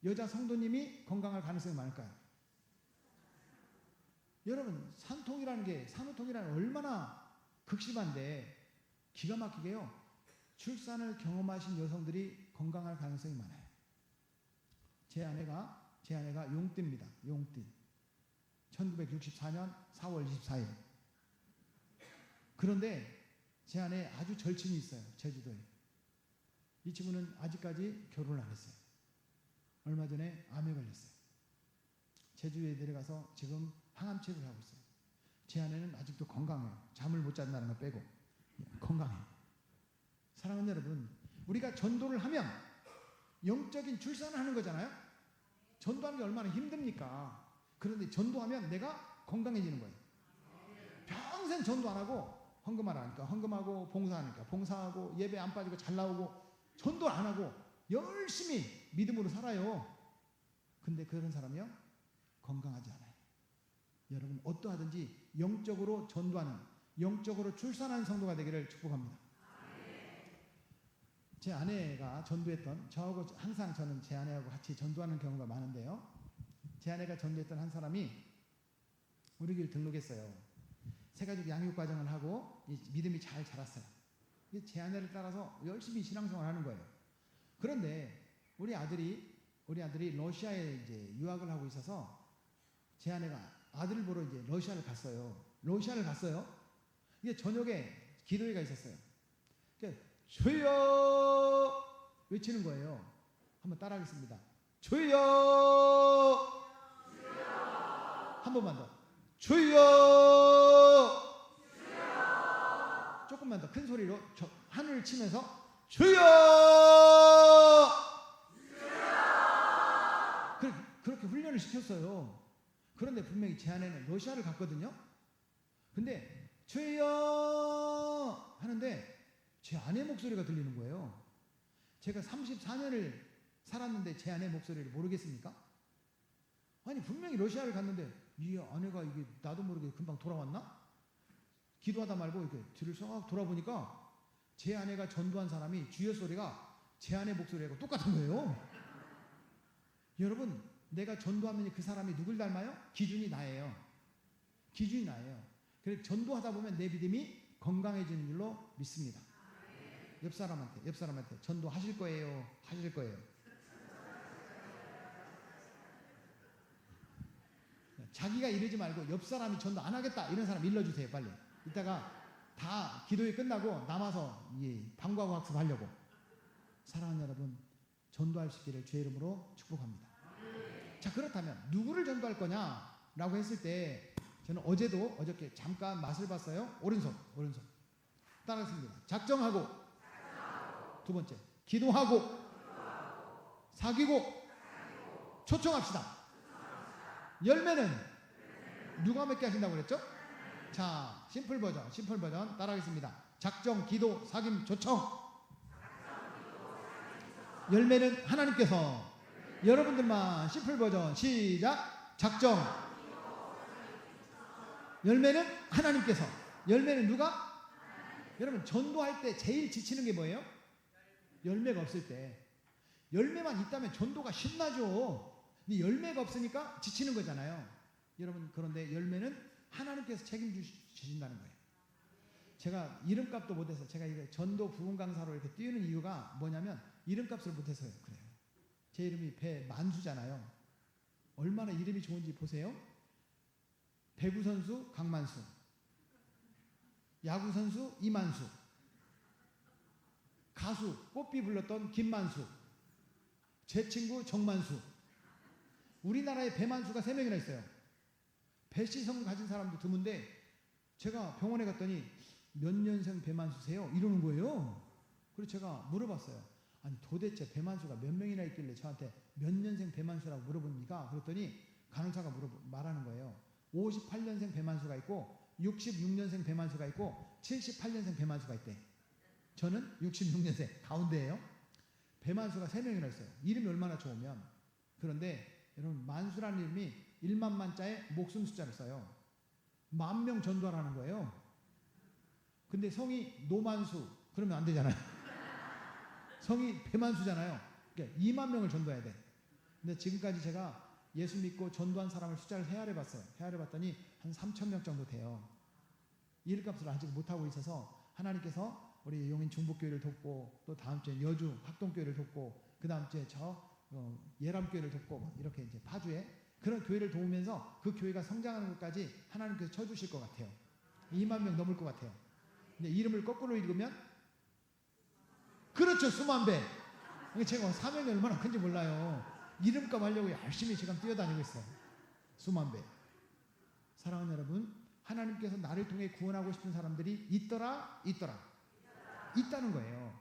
여자 성도님이 건강할 가능성이 많을까요? 여러분, 산통이라는 게 얼마나 극심한데 기가 막히게요. 출산을 경험하신 여성들이 건강할 가능성이 많아요. 제 아내가 용띠입니다. 용띠. 1964년 4월 24일. 그런데 제 아내 아주 절친이 있어요. 제주도에. 이 친구는 아직까지 결혼을 안 했어요. 얼마 전에 암에 걸렸어요. 제주에 내려가서 지금 항암 치료를 하고 있어요. 제 아내는 아직도 건강해요. 잠을 못 잔다는 거 빼고 건강해요. 사랑하는 여러분, 우리가 전도를 하면 영적인 출산을 하는 거잖아요. 전도하는 게 얼마나 힘듭니까? 그런데 전도하면 내가 건강해지는 거예요. 평생 전도 안 하고 헌금하라 하니까 헌금하고, 봉사하니까 봉사하고, 예배 안 빠지고 잘 나오고, 전도 안 하고 열심히 믿음으로 살아요. 근데 그런 사람이요, 건강하지 않아요. 여러분 어떠하든지 영적으로 전도하는, 영적으로 출산하는 성도가 되기를 축복합니다. 제 아내가 전도했던, 저하고 항상 저는 제 아내하고 같이 전도하는 경우가 많은데요, 제 아내가 전도했던 한 사람이 우리 교회를 등록했어요. 새가족 양육 과정을 하고 믿음이 잘 자랐어요. 제 아내를 따라서 열심히 신앙생활을 하는 거예요. 그런데 우리 아들이 러시아에 이제 유학을 하고 있어서 제 아내가 아들을 보러 이제 러시아를 갔어요. 이게 저녁에 기도회가 있었어요. 그러니까 주여 외치는 거예요. 한번 따라하겠습니다. 주여. 한 번만 더. 주여. 조금만 더 큰 소리로 하늘을 치면서 주여. 그렇게 훈련을 시켰어요. 그런데 분명히 제 아내는 러시아를 갔거든요. 근데 주여 하는데 제 아내 목소리가 들리는 거예요. 제가 34년을 살았는데 제 아내 목소리를 모르겠습니까? 아니 분명히 러시아를 갔는데 이 아내가 이게 나도 모르게 금방 돌아왔나? 기도하다 말고 이렇게 뒤를 쏙 돌아보니까 제 아내가 전도한 사람이 주여 소리가 제 아내 목소리하고 똑같은 거예요. 여러분, 내가 전도하면 그 사람이 누굴 닮아요? 기준이 나예요. 그래서 전도하다 보면 내 믿음이 건강해지는 줄로 믿습니다. 옆 사람한테 전도하실 거예요? 하실 거예요? 자기가 이러지 말고 옆 사람이 전도 안 하겠다 이런 사람 일러주세요, 빨리. 이따가 다 기도회 끝나고 남아서 방과후 학습하려고. 사랑하는 여러분, 전도할 수 있기를 주의 이름으로 축복합니다. 자, 자, 그렇다면 누구를 전도할 거냐라고 했을 때 저는 어저께 잠깐 맛을 봤어요. 오른손. 따라하겠습니다. 작정하고. 두 번째, 기도하고. 사귀고. 초청합시다. 열매는 누가 맺게 하신다고 그랬죠? 자, 심플 버전 따라하겠습니다. 작정, 기도, 사귐, 초청. 열매는 하나님께서. 여러분들만 심플 버전 시작. 작정. 열매는 하나님께서. 열매는 누가? 여러분, 전도할 때 제일 지치는 게 뭐예요? 열매가 없을 때. 열매만 있다면 전도가 신나죠. 근데 열매가 없으니까 지치는 거잖아요. 여러분, 그런데 열매는 하나님께서 책임지신다는 거예요. 제가 이름값도 못해서 제가 이게 전도 부흥 강사로 이렇게 띄우는 이유가 뭐냐면 이름값을 못해서요. 그래요. 제 이름이 배만수잖아요. 얼마나 이름이 좋은지 보세요. 배구 선수 강만수, 야구 선수 이만수, 가수 뽀삐 불렀던 김만수, 제 친구 정만수. 우리나라에 배만수가 3명이나 있어요. 배씨성 가진 사람도 드문데 제가 병원에 갔더니 몇 년생 배만수세요? 이러는 거예요. 그래서 제가 물어봤어요. 아니, 도대체 배만수가 몇 명이나 있길래 저한테 몇 년생 배만수라고 물어봅니까? 그랬더니 간호사가 말하는 거예요. 58년생 배만수가 있고 66년생 배만수가 있고 78년생 배만수가 있대. 저는 66년생 가운데예요. 배만수가 3명이나 있어요. 이름이 얼마나 좋으면. 그런데 여러분, 만수라는 이름이 1만 만자에 목숨 숫자를 써요. 10,000명 전도하라는 거예요. 근데 성이 노만수 그러면 안 되잖아요. 성이 배만수잖아요. 그러니까 2만 명을 전도해야 돼. 근데 지금까지 제가 예수 믿고 전도한 사람을 숫자를 헤아려 봤어요. 헤아려 봤더니 한 3,000명 정도 돼요. 이름값을 아직 못하고 있어서 하나님께서 우리 용인 중복교회를 돕고 또 다음 주에 여주 학동교회를 돕고 그 다음 주에 예람교회를 돕고 이렇게 이제 파주에 그런 교회를 도우면서 그 교회가 성장하는 것까지 하나님께서 쳐주실 것 같아요. 2만 명 넘을 것 같아요. 근데 이름을 거꾸로 읽으면 그렇죠, 수만 배. 제가 사명이 얼마나 큰지 몰라요. 이름값 하려고 열심히 지금 뛰어다니고 있어요. 수만 배. 사랑하는 여러분, 하나님께서 나를 통해 구원하고 싶은 사람들이 있다는 거예요.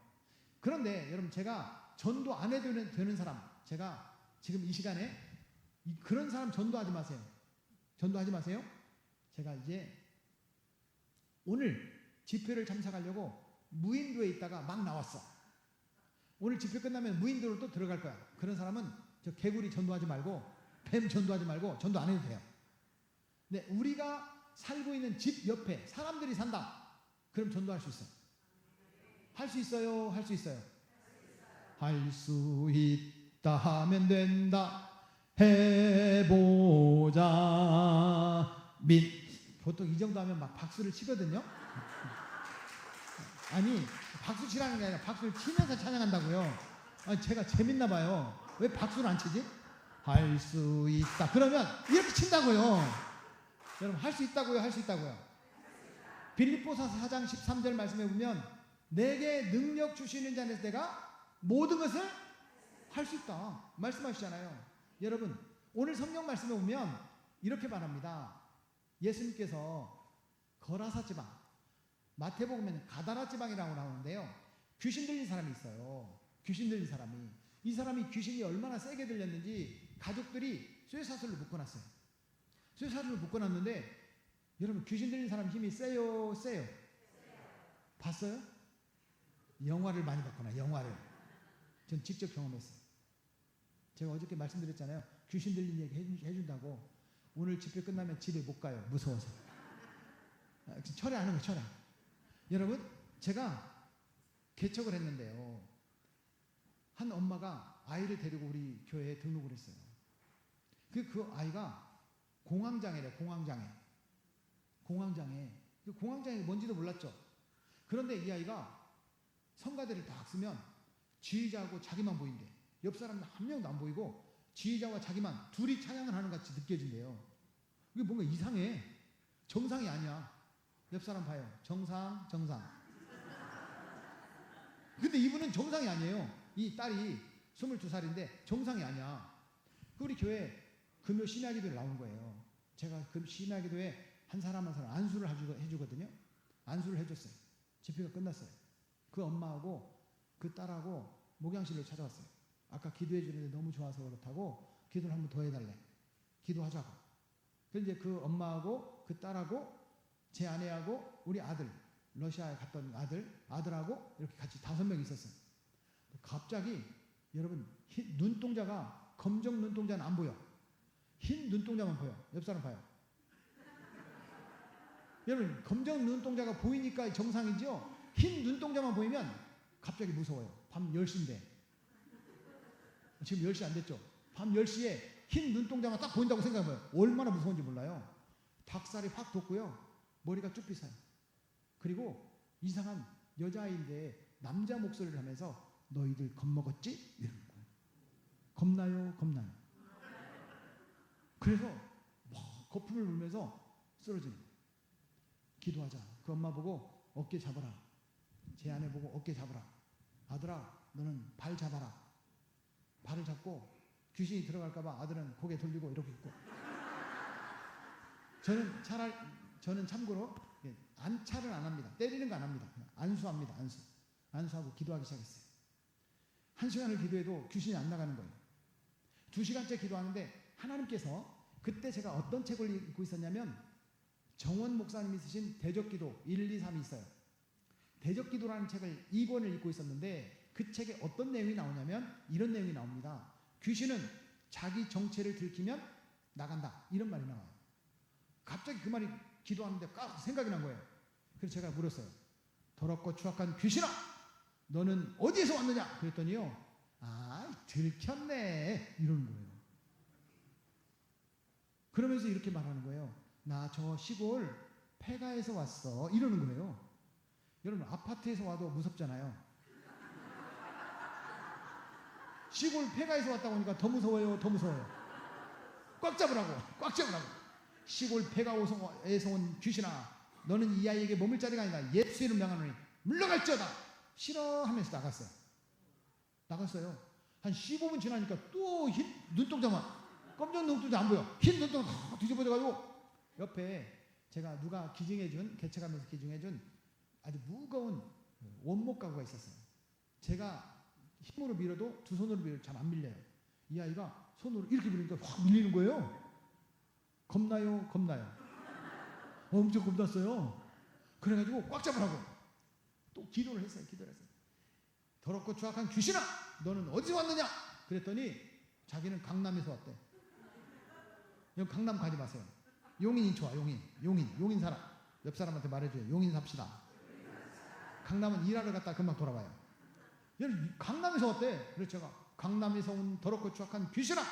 그런데 여러분, 제가 전도 안 해도 되는 사람, 제가 지금 이 시간에 그런 사람 전도하지 마세요. 전도하지 마세요. 제가 이제 오늘 집회를 참석하려고 무인도에 있다가 막 나왔어. 오늘 집회 끝나면 무인도로 또 들어갈 거야. 그런 사람은 저 개구리 전도하지 말고 뱀 전도하지 말고 전도 안 해도 돼요. 근데 우리가 살고 있는 집 옆에 사람들이 산다. 그럼 전도할 수 있어요. 할 수 있어요? 할 수 있어요? 할 수 있다 하면 된다. 해보자. 보통 이 정도 하면 막 박수를 치거든요. 아니, 박수 치라는 게 아니라 박수를 치면서 찬양한다고요. 아니, 제가 재밌나 봐요. 왜 박수를 안 치지? 할 수 있다. 그러면 이렇게 친다고요. 여러분, 할 수 있다고요? 할 수 있다고요? 빌립보서 4장 13절 말씀해 보면 내게 능력 주시는 자 안에서 내가 모든 것을 할 수 있다 말씀하시잖아요. 여러분, 오늘 성경 말씀에 보면 이렇게 말합니다. 예수님께서 거라사 지방, 마태복음에는 가다라 지방이라고 나오는데요. 귀신 들린 사람이 있어요. 귀신 들린 사람이. 이 사람이 귀신이 얼마나 세게 들렸는지 가족들이 쇠사슬로 묶어놨어요. 쇠사슬로 묶어놨는데 여러분, 귀신 들린 사람 힘이 세요? 봤어요? 영화를 많이 봤구나. 영화를. 전 직접 경험했어요. 제가 어저께 말씀드렸잖아요. 귀신 들린 얘기 해준다고. 오늘 집회 끝나면 집에 못 가요. 무서워서. 철회하는 거예요. 철회. 여러분, 제가 개척을 했는데요. 한 엄마가 아이를 데리고 우리 교회에 등록을 했어요. 그 아이가 공황장애래. 공황장애. 그 공황장애가 뭔지도 몰랐죠. 그런데 이 아이가 성가대를 딱 쓰면 지휘자하고 자기만 보인대. 옆 사람은 한 명도 안 보이고 지휘자와 자기만 둘이 찬양을 하는 것 같이 느껴진대요. 이게 뭔가 이상해. 정상이 아니야. 옆 사람 봐요. 정상. 근데 이분은 정상이 아니에요. 이 딸이 22살인데 정상이 아니야. 우리 교회 금요 심야기도에 나온 거예요. 제가 그 심야기도에 한 사람 한 사람 안수를 해주거든요. 안수를 해줬어요. 집회가 끝났어요. 그 엄마하고 그 딸하고 목양실로 찾아왔어요. 아까 기도해 주는데 너무 좋아서 그렇다고 기도를 한 번 더 해달래. 기도하자고. 그래서 이제 그 엄마하고 그 딸하고 제 아내하고 우리 아들, 러시아에 갔던 아들하고 이렇게 같이 5명 있었어요. 갑자기 여러분 눈동자가 검정 눈동자는 안 보여. 흰 눈동자만 보여. 옆 사람 봐요. 여러분 검정 눈동자가 보이니까 정상이죠. 흰 눈동자만 보이면 갑자기 무서워요. 밤 10시인데 지금 10시 안 됐죠. 밤 10시에 흰 눈동자만 딱 보인다고 생각해봐요. 얼마나 무서운지 몰라요. 닭살이 확 돋고요. 머리가 쭉 비서요. 그리고 이상한 여자아이인데 남자 목소리를 하면서 너희들 겁먹었지? 이러는 거예요. 겁나요? 겁나요? 그래서 막 거품을 불면서 쓰러지는 거예요. 기도하자. 그 엄마 보고 어깨 잡아라. 제 아내 보고 어깨 잡아라. 아들아 너는 발 잡아라. 발을 잡고 귀신이 들어갈까봐 아들은 고개 돌리고 이렇게 있고 저는 참고로 안차를 안 합니다. 때리는 거 안 합니다. 그냥 안수합니다. 안수하고 기도하기 시작했어요. 1시간을 기도해도 귀신이 안 나가는 거예요. 2시간째 기도하는데 하나님께서 그때 제가 어떤 책을 읽고 있었냐면 정원 목사님이 쓰신 대적기도 1, 2, 3이 있어요. 대적기도라는 책을 2권을 읽고 있었는데 그 책에 어떤 내용이 나오냐면 이런 내용이 나옵니다. 귀신은 자기 정체를 들키면 나간다. 이런 말이 나와요. 갑자기 그 말이 기도하는데 딱 생각이 난 거예요. 그래서 제가 물었어요. 더럽고 추악한 귀신아! 너는 어디에서 왔느냐? 그랬더니요. 들켰네. 이러는 거예요. 그러면서 이렇게 말하는 거예요. 나 저 시골 폐가에서 왔어. 이러는 거예요. 여러분 아파트에서 와도 무섭잖아요. 시골 폐가에서 왔다고 하니까 더 무서워요. 더 무서워요. 꽉 잡으라고. 시골 폐가에서 온 귀신아 너는 이 아이에게 머물 자리가 아니다. 예수 이름 명하노니 물러갈지어다. 싫어하면서 나갔어요. 한 15분 지나니까 또 흰 눈동자만 검정 눈동자 안 보여. 흰 눈동자 뒤집어져가지고 옆에 제가 누가 개척하면서 기증해준 아주 무거운 원목 가구가 있었어요. 제가 힘으로 밀어도 두 손으로 밀어도 잘 안 밀려요. 이 아이가 손으로 이렇게 밀으니까 확 밀리는 거예요. 겁나요? 엄청 겁났어요. 그래가지고 꽉 잡으라고 또 기도를 했어요. 더럽고 추악한 귀신아! 너는 어디서 왔느냐? 그랬더니 자기는 강남에서 왔대. 여기 강남 가지 마세요. 용인이 좋아. 용인 사람. 옆 사람한테 말해줘요. 용인 삽시다. 강남은 일하러 갔다 금방 돌아와요. 얘는 강남에서 왔대. 그래서 제가 강남에서 온 더럽고 추악한 귀신아!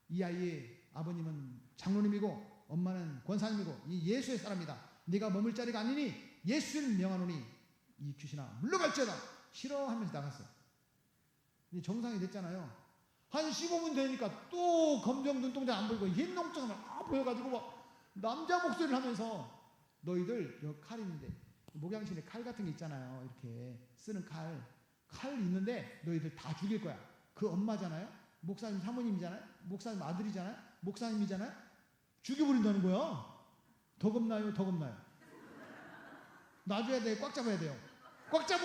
이 아이의 아버님은 장로님이고 엄마는 권사님이고 이 예수의 사람이다. 네가 머물 자리가 아니니 예수를 명하노니 이 귀신아 물러갈지어다. 싫어하면서 나갔어요. 이제 정상이 됐잖아요. 한 15분 되니까 또 검정 눈동자 안 보이고 흰 눈동자만 보여가지고 막 남자 목소리를 하면서 너희들 여기 칼 있는데 목양실에 칼 같은 게 있잖아요. 이렇게 쓰는 칼 있는데 너희들 다 죽일 거야. 그 엄마잖아요. 목사님 사모님이잖아요. 목사님 아들이잖아요. 목사님이잖아요. 죽여버린다는 거야. 더 겁나요? 놔줘야 돼. 꽉 잡아야 돼요. 꽉 잡어.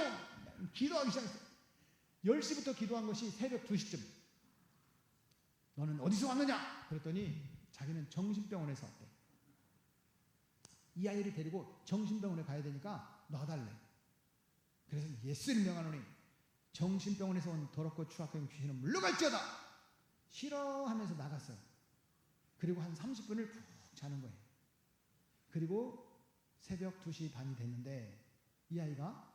기도하기 시작했어요. 10시부터 기도한 것이 새벽 2시쯤. 너는 어디서 왔느냐? 그랬더니 자기는 정신병원에서 왔대. 이 아이를 데리고 정신병원에 가야 되니까 놔달래. 그래서 예수를 명하노니 정신병원에서 온 더럽고 추악한 귀신은 물러갈지어다. 싫어하면서 나갔어요. 그리고 한 30분을 푹 자는 거예요. 그리고 새벽 2시 반이 됐는데 이 아이가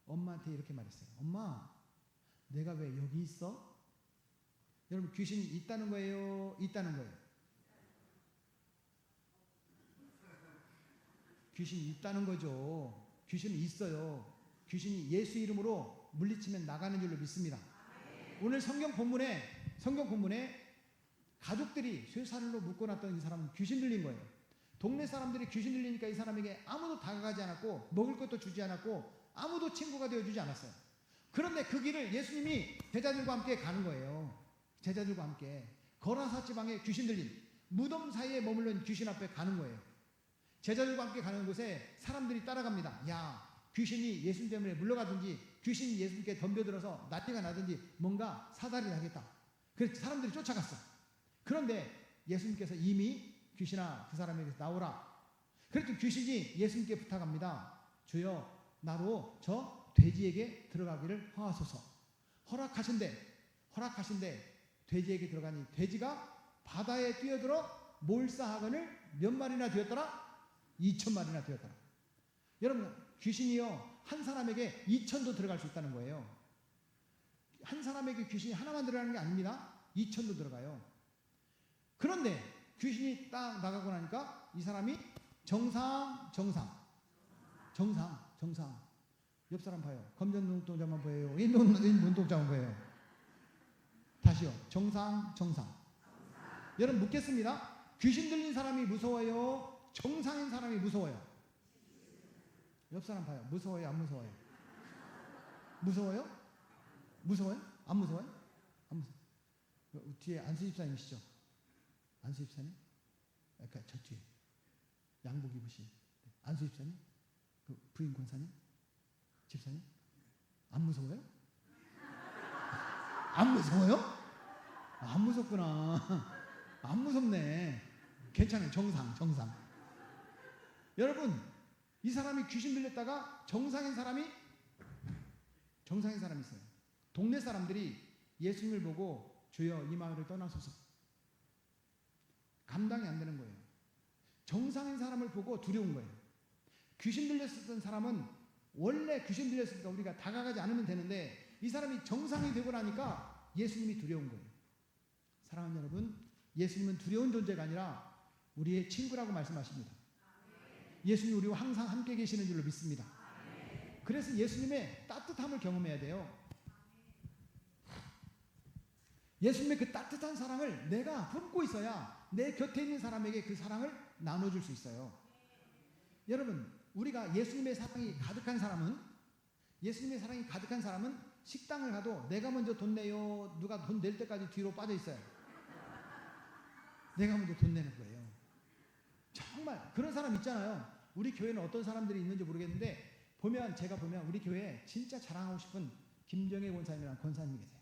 엄마한테 이렇게 말했어요. 엄마, 내가 왜 여기 있어? 여러분 귀신이 있다는 거예요? 있다는 거예요? 귀신이 있다는 거죠. 귀신이 있어요. 귀신이 예수 이름으로 물리치면 나가는 줄로 믿습니다. 오늘 성경 본문에 가족들이 쇠사슬로 묶어놨던 이 사람은 귀신 들린 거예요. 동네 사람들이 귀신 들리니까 이 사람에게 아무도 다가가지 않았고 먹을 것도 주지 않았고 아무도 친구가 되어주지 않았어요. 그런데 그 길을 예수님이 제자들과 함께 가는 거예요. 제자들과 함께 거라사 지방에 귀신 들린 무덤 사이에 머물른 귀신 앞에 가는 거예요. 제자들과 함께 가는 곳에 사람들이 따라갑니다. 야, 귀신이 예수님 때문에 물러가든지 귀신이 예수님께 덤벼들어서 난리가 나든지 뭔가 사달이 나겠다. 그래서 사람들이 쫓아갔어. 그런데 예수님께서 이미 귀신아 그 사람에게서 나오라. 그랬더니 귀신이 예수님께 부탁합니다. 주여, 나로 저 돼지에게 들어가기를 허하소서. 허락하신데 돼지에게 들어가니 돼지가 바다에 뛰어들어 몰사하건을 몇 마리나 되었더라? 2,000마리나 되었더라. 여러분, 귀신이요 한 사람에게 2,000도 들어갈 수 있다는 거예요. 한 사람에게 귀신이 하나만 들어가는 게 아닙니다. 2,000도 들어가요. 그런데 귀신이 딱 나가고 나니까 이 사람이 정상. 옆 사람 봐요. 검정 눈동자만 보여요. 이 눈동자만 보여요. 다시요. 정상. 여러분 묻겠습니다. 귀신 들린 사람이 무서워요? 정상인 사람이 무서워요? 옆 사람 봐요. 무서워요? 안 무서워요? 무서워요? 안 무서워요? 안 무서워요. 뒤에 안수 집사님이시죠? 안수 집사님? 그러니까 저 뒤에 양복 입으신 안수 집사님? 그 부인 권사님? 집사님? 안 무서워요? 안 무서워요? 안 무섭구나. 안 무섭네. 괜찮아요. 정상. 여러분, 이 사람이 귀신 들렸다가 정상인 사람이 있어요. 동네 사람들이 예수님을 보고 주여 이 마을을 떠나소서. 감당이 안 되는 거예요. 정상인 사람을 보고 두려운 거예요. 귀신 들렸었던 사람은 원래 귀신 들렸으니까 우리가 다가가지 않으면 되는데 이 사람이 정상이 되고 나니까 예수님이 두려운 거예요. 사랑하는 여러분, 예수님은 두려운 존재가 아니라 우리의 친구라고 말씀하십니다. 예수님이 우리와 항상 함께 계시는 줄로 믿습니다. 그래서 예수님의 따뜻함을 경험해야 돼요. 예수님의 그 따뜻한 사랑을 내가 품고 있어야 내 곁에 있는 사람에게 그 사랑을 나눠줄 수 있어요. 여러분, 우리가 예수님의 사랑이 가득한 사람은 식당을 가도 내가 먼저 돈 내요. 누가 돈 낼 때까지 뒤로 빠져 있어요. 내가 먼저 돈 내는 거예요. 정말 그런 사람 있잖아요. 우리 교회는 어떤 사람들이 있는지 모르겠는데 제가 보면 우리 교회에 진짜 자랑하고 싶은 김정혜 권사님이라는 권사님이 계세요.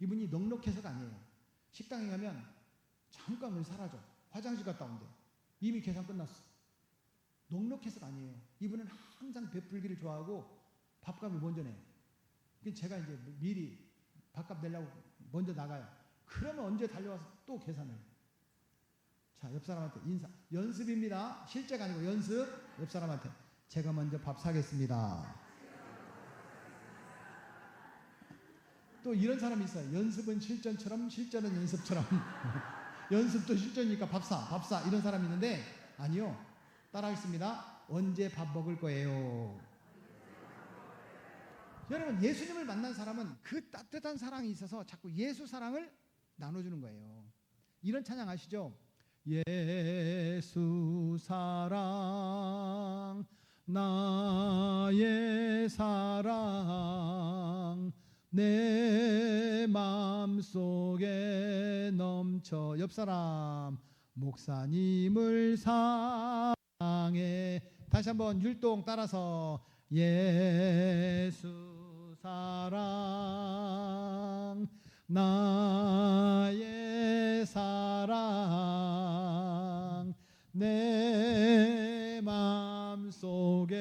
이분이 넉넉해서가 아니에요. 식당에 가면 잠깐 왜 사라져. 화장실 갔다 온대. 이미 계산 끝났어. 넉넉해서가 아니에요. 이분은 항상 베풀기를 좋아하고 밥값을 먼저 내요. 제가 이제 미리 밥값 내려고 먼저 나가요. 그러면 언제 달려와서 또 계산을. 자, 옆 사람한테 인사. 연습입니다. 실제가 아니고 연습. 옆 사람한테 제가 먼저 밥 사겠습니다. 또 이런 사람이 있어요. 연습은 실전처럼 실전은 연습처럼. 연습도 실전이니까 밥 사. 이런 사람이 있는데 아니요. 따라하겠습니다. 언제 밥 먹을 거예요? 여러분, 예수님을 만난 사람은 그 따뜻한 사랑이 있어서 자꾸 예수 사랑을 나눠주는 거예요. 이런 찬양 아시죠? 예수 사랑 나의 사랑 내 마음속에 넘쳐. 옆사람 목사님을 사랑해. 다시 한번 율동 따라서 예수 사랑 나의 사랑 내 마음속에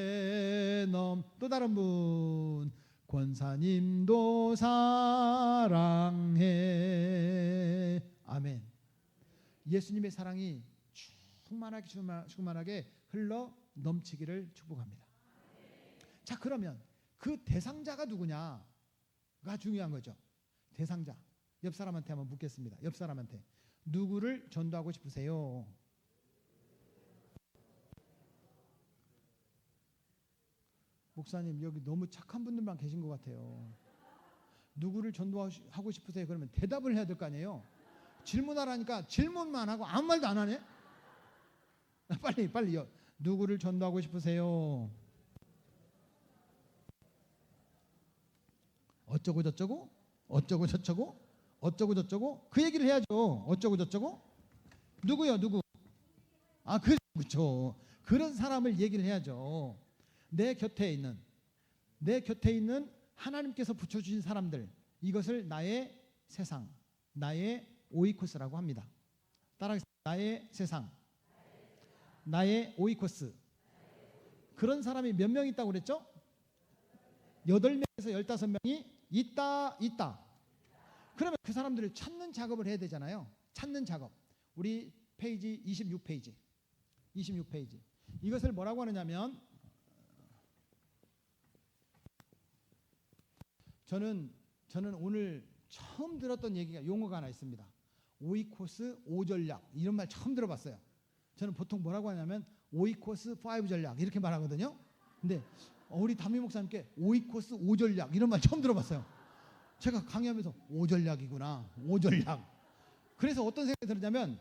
또 다른 분 권사님도 사랑해. 아멘. 예수님의 사랑이 충만하게 흘러 넘치기를 축복합니다. 자, 그러면 그 대상자가 누구냐가 중요한 거죠. 대상자. 옆 사람한테 한번 묻겠습니다. 옆 사람한테 누구를 전도하고 싶으세요? 목사님, 여기 너무 착한 분들만 계신 것 같아요. 누구를 전도하고 싶으세요? 그러면 대답을 해야 될 거 아니에요. 질문하라니까 질문만 하고 아무 말도 안 하네. 빨리요. 누구를 전도하고 싶으세요? 어쩌고 저쩌고 그 얘기를 해야죠. 어쩌고 저쩌고. 누구요? 누구? 그렇죠. 그런 사람을 얘기를 해야죠. 내 곁에 있는 하나님께서 붙여주신 사람들, 이것을 나의 세상, 나의 오이코스라고 합니다. 따라하겠습니다. 나의 세상, 나의 오이코스. 그런 사람이 몇 명 있다고 그랬죠? 8명에서 15명이 있다. 그러면 그 사람들을 찾는 작업을 해야 되잖아요. 찾는 작업. 우리 페이지 26페이지. 이것을 뭐라고 하느냐면, 저는 오늘 처음 들었던 얘기가, 용어가 하나 있습니다. 오이코스 5전략, 이런 말 처음 들어봤어요. 저는 보통 뭐라고 하냐면 오이코스 5 전략 이렇게 말하거든요. 근데 우리 담임 목사님께 오이코스 5전략 이런 말 처음 들어봤어요. 제가 강의하면서 5전략이구나, 5전략. 그래서 어떤 생각이 들었냐면,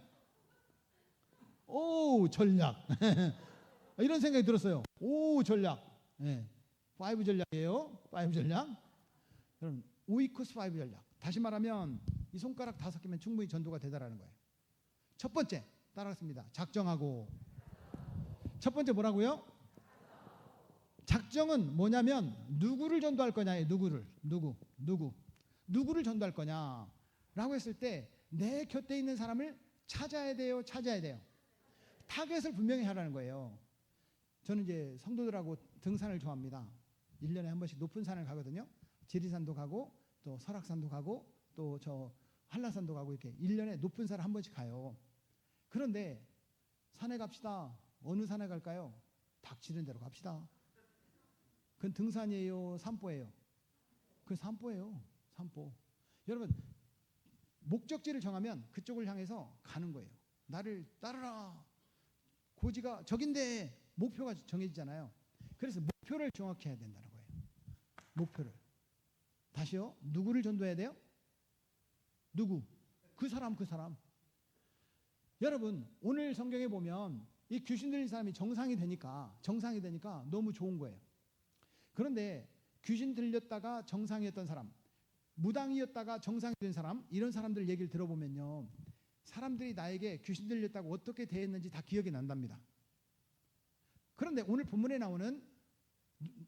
오 전략 이런 생각이 들었어요. 오 전략, 5 전략이에요. 5 전략. 여러분, 오이코스 5 전략. 다시 말하면 이 손가락 5개면 충분히 전도가 되다라는 거예요. 첫 번째, 따라갔습니다. 작정하고. 첫 번째 뭐라고요? 작정은 뭐냐면 누구를 전도할 거냐. 누구를 전도할 거냐라고 했을 때 내 곁에 있는 사람을 찾아야 돼요. 타겟을 분명히 하라는 거예요. 저는 이제 성도들하고 등산을 좋아합니다. 1년에 한 번씩 높은 산을 가거든요. 지리산도 가고 또 설악산도 가고 또 저 한라산도 가고, 이렇게 1년에 높은 산을 한 번씩 가요. 그런데 산에 갑시다. 어느 산에 갈까요? 닥치는 대로 갑시다. 그건 등산이에요, 산보예요? 그건 산보예요. 산보. 여러분, 목적지를 정하면 그쪽을 향해서 가는 거예요. 나를 따르라. 고지가 저긴데 목표가 정해지잖아요. 그래서 목표를 정확히 해야 된다는 거예요. 목표를. 다시요. 누구를 전도해야 돼요? 누구? 그 사람. 여러분, 오늘 성경에 보면 이 귀신 들린 사람이 정상이 되니까 너무 좋은 거예요. 그런데 귀신 들렸다가 정상이었던 사람, 무당이었다가 정상이 된 사람, 이런 사람들 얘기를 들어보면요, 사람들이 나에게 귀신 들렸다고 어떻게 대했는지 다 기억이 난답니다. 그런데 오늘 본문에 나오는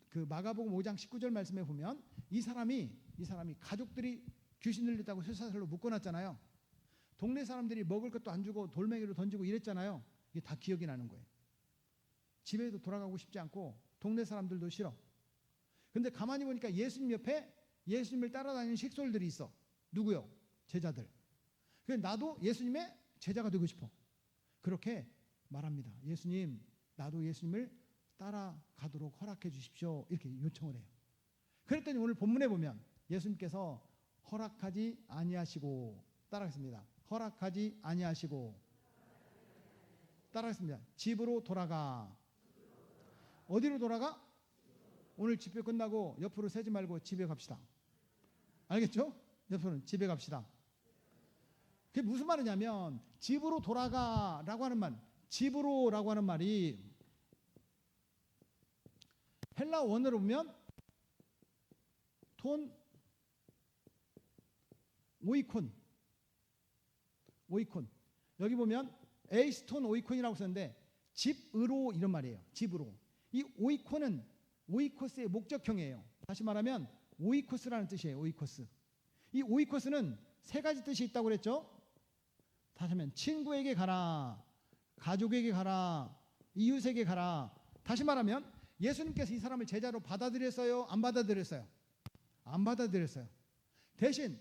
그 마가복음 5장 19절 말씀에 보면 이 사람이 가족들이 귀신 들렸다고 쇠사슬로 묶어놨잖아요. 동네 사람들이 먹을 것도 안 주고 돌멩이로 던지고 이랬잖아요. 이게 다 기억이 나는 거예요. 집에도 돌아가고 싶지 않고 동네 사람들도 싫어. 근데 가만히 보니까 예수님 옆에 예수님을 따라다니는 식솔들이 있어. 누구요? 제자들. 그래서 나도 예수님의 제자가 되고 싶어. 그렇게 말합니다. 예수님, 나도 예수님을 따라가도록 허락해 주십시오. 이렇게 요청을 해요. 그랬더니 오늘 본문에 보면 예수님께서 허락하지 아니하시고, 따라하겠습니다. 허락하지 아니하시고, 따라하겠습니다. 집으로 돌아가. 어디로 돌아가? 오늘 집회 끝나고 옆으로 세지 말고 집에 갑시다. 알겠죠? 옆으로는 집에 갑시다. 그게 무슨 말이냐면, 집으로 돌아가라고 하는 말, 집으로라고 하는 말이 헬라 원어로 보면 톤 오이콘. 여기 보면 에이스톤 오이콘이라고 썼는데 집으로 이런 말이에요. 집으로. 이 오이콘은 오이코스의 목적형이에요. 다시 말하면 오이코스라는 뜻이에요. 오이코스. 이 오이코스는 3가지 뜻이 있다고 그랬죠. 다시 하면 친구에게 가라, 가족에게 가라, 이웃에게 가라. 다시 말하면 예수님께서 이 사람을 제자로 받아들였어요? 안 받아들였어요? 안 받아들였어요. 대신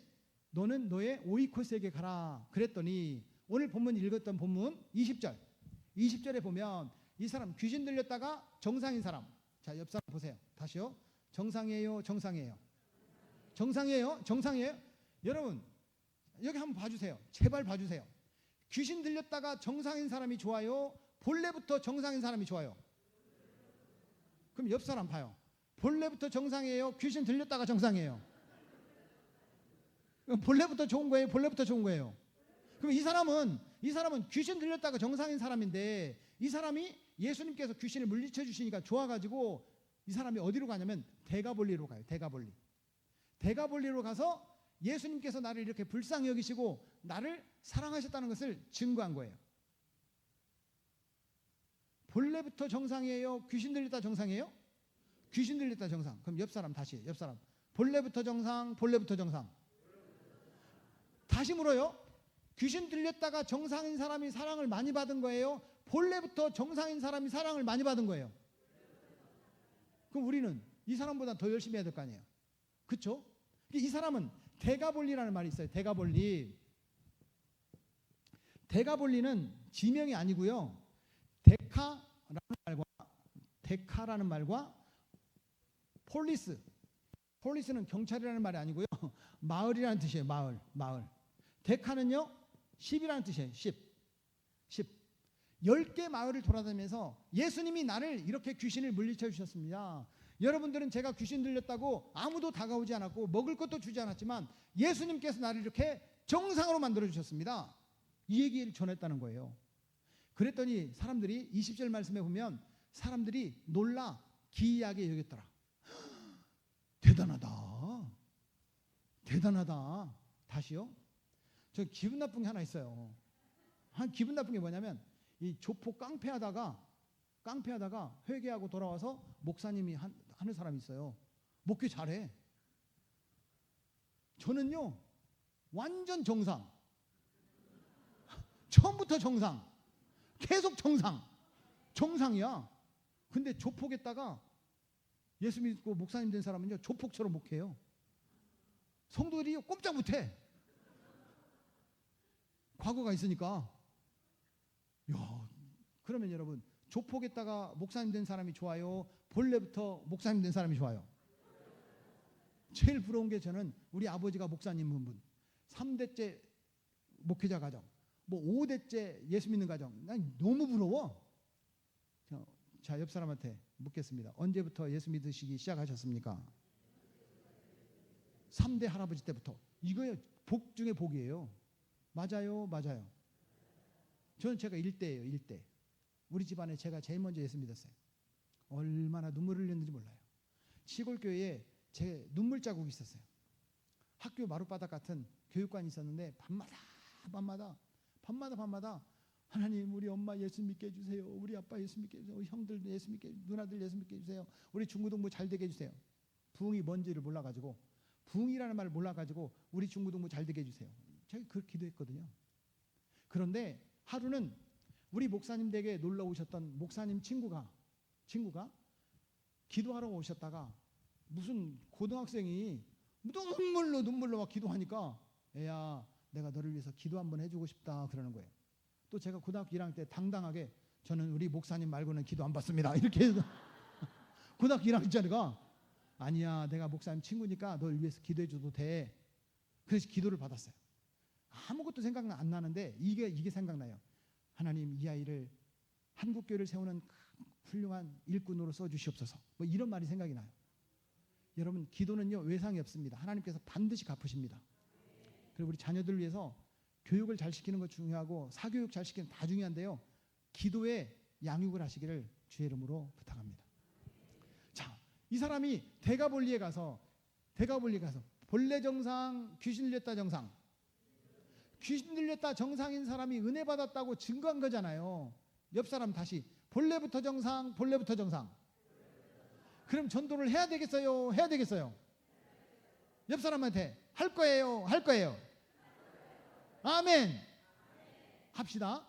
너는 너의 오이코스에게 가라 그랬더니, 오늘 본문 읽었던 본문 20절에 보면 이 사람 귀신 들렸다가 정상인 사람. 자, 옆 사람 보세요. 다시요. 정상이에요? 여러분, 여기 한번 봐주세요. 제발 봐주세요. 귀신 들렸다가 정상인 사람이 좋아요? 본래부터 정상인 사람이 좋아요? 그럼 옆 사람 봐요. 본래부터 정상이에요? 귀신 들렸다가 정상이에요? 본래부터 좋은 거예요? 그럼 이 사람은 귀신 들렸다가 정상인 사람인데, 이 사람이 예수님께서 귀신을 물리쳐 주시니까 좋아가지고 이 사람이 어디로 가냐면 대가볼리로 가요. 대가볼리로 가서 예수님께서 나를 이렇게 불쌍히 여기시고 나를 사랑하셨다는 것을 증거한 거예요. 본래부터 정상이에요? 귀신 들렸다 정상이에요? 귀신 들렸다 정상. 그럼 옆 사람 다시 옆 사람. 본래부터 정상, 본래부터 정상. 다시 물어요. 귀신 들렸다가 정상인 사람이 사랑을 많이 받은 거예요? 본래부터 정상인 사람이 사랑을 많이 받은 거예요? 그럼 우리는 이 사람보다 더 열심히 해야 될 거 아니에요? 그렇죠? 이 사람은 대가볼리라는 말이 있어요. 대가볼리. 대가볼리는 지명이 아니고요. 데카라는 말과 폴리스는 경찰이라는 말이 아니고요. 마을이라는 뜻이에요. 마을. 데카는요 10이라는 뜻이에요. 10. 10개 마을을 돌아다니면서 예수님이 나를 이렇게 귀신을 물리쳐 주셨습니다. 여러분들은 제가 귀신 들렸다고 아무도 다가오지 않았고 먹을 것도 주지 않았지만 예수님께서 나를 이렇게 정상으로 만들어 주셨습니다. 이 얘기를 전했다는 거예요. 그랬더니 사람들이 20절 말씀에 보면 사람들이 놀라 기이하게 여겼더라. 대단하다. 다시요. 저 기분 나쁜 게 하나 있어요. 기분 나쁜 게 뭐냐면 이 조폭 깡패하다가 회개하고 돌아와서 목사님이 하는 사람이 있어요. 목회 잘해. 저는요 완전 정상. 처음부터 정상. 계속 정상이야. 근데 조폭했다가 예수 믿고 목사님 된 사람은요 조폭처럼 목회해요. 성도들이 꼼짝 못해. 과거가 있으니까. 그러면 여러분 조폭했다가 목사님 된 사람이 좋아요? 본래부터 목사님 된 사람이 좋아요? 제일 부러운 게 저는 우리 아버지가 목사님 분 3대째 목회자 가정, 5대째 예수 믿는 가정, 난 너무 부러워. 자, 옆 사람한테 묻겠습니다. 언제부터 예수 믿으시기 시작하셨습니까? 3대 할아버지 때부터. 이거요 복 중에 복이에요. 맞아요. 저는 제가 1대예요. 1대. 우리 집안에 제가 제일 먼저 예수 믿었어요. 얼마나 눈물을 흘렸는지 몰라요. 시골 교회에 제 눈물 자국이 있었어요. 학교 마룻바닥 같은 교육관이 있었는데 밤마다 하나님 우리 엄마 예수 믿게 해주세요. 우리 아빠 예수 믿게 해주세요. 우리 형들 예수 믿게 해주세요. 누나들 예수 믿게 해주세요. 우리 중고등부 잘 되게 해주세요. 부흥이 뭔지를 몰라가지고, 부흥이라는 말을 몰라가지고 우리 중고등부 잘 되게 해주세요. 제가 그렇게 기도했거든요. 그런데 하루는 우리 목사님 댁에 놀러 오셨던 목사님 친구가 기도하러 오셨다가 무슨 고등학생이 눈물로 막 기도하니까 애야 내가 너를 위해서 기도 한번 해주고 싶다 그러는 거예요. 또 제가 고등학교 1학년 때 당당하게 저는 우리 목사님 말고는 기도 안 받습니다 이렇게 해서 고등학교 1학년짜리가 아니야 내가 목사님 친구니까 너를 위해서 기도해 줘도 돼. 그래서 기도를 받았어요. 아무것도 생각 안 나는데 이게 생각나요. 하나님 이 아이를 한국교회를 세우는 훌륭한 일꾼으로 써주시옵소서. 뭐 이런 말이 생각이 나요. 여러분 기도는요 외상이 없습니다. 하나님께서 반드시 갚으십니다. 그리고 우리 자녀들 위해서 교육을 잘 시키는 것 중요하고 사교육 잘 시키는 다 중요한데요. 기도에 양육을 하시기를 주의 이름으로 부탁합니다. 자, 이 사람이 대가볼리에 가서 본래 정상, 귀신 들렸다 정상. 귀신 들렸다 정상인 사람이 은혜 받았다고 증거한 거잖아요. 옆 사람 다시 본래부터 정상. 그럼 전도를 해야 되겠어요? 옆 사람한테 할 거예요? 아멘. 합시다.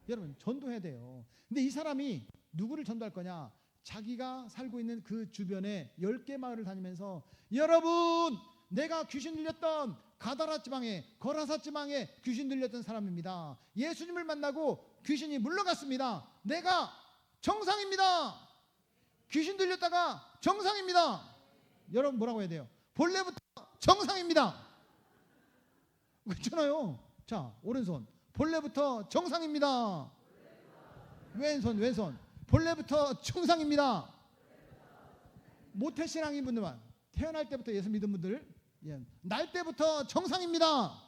여러분 전도해야 돼요. 근데 이 사람이 누구를 전도할 거냐? 자기가 살고 있는 그 주변에 10개 마을을 다니면서 여러분 내가 귀신 들렸던 가다라 지방에 거라사 지방에 귀신 들렸던 사람입니다. 예수님을 만나고 귀신이 물러갔습니다. 내가 정상입니다. 귀신 들렸다가 정상입니다. 여러분 뭐라고 해야 돼요? 본래부터 정상입니다. 그렇잖아요. 자, 오른손 본래부터 정상입니다. 왼손 본래부터 정상입니다. 모태신앙인 분들만 태어날 때부터 예수 믿은 분들 날 때부터 정상입니다.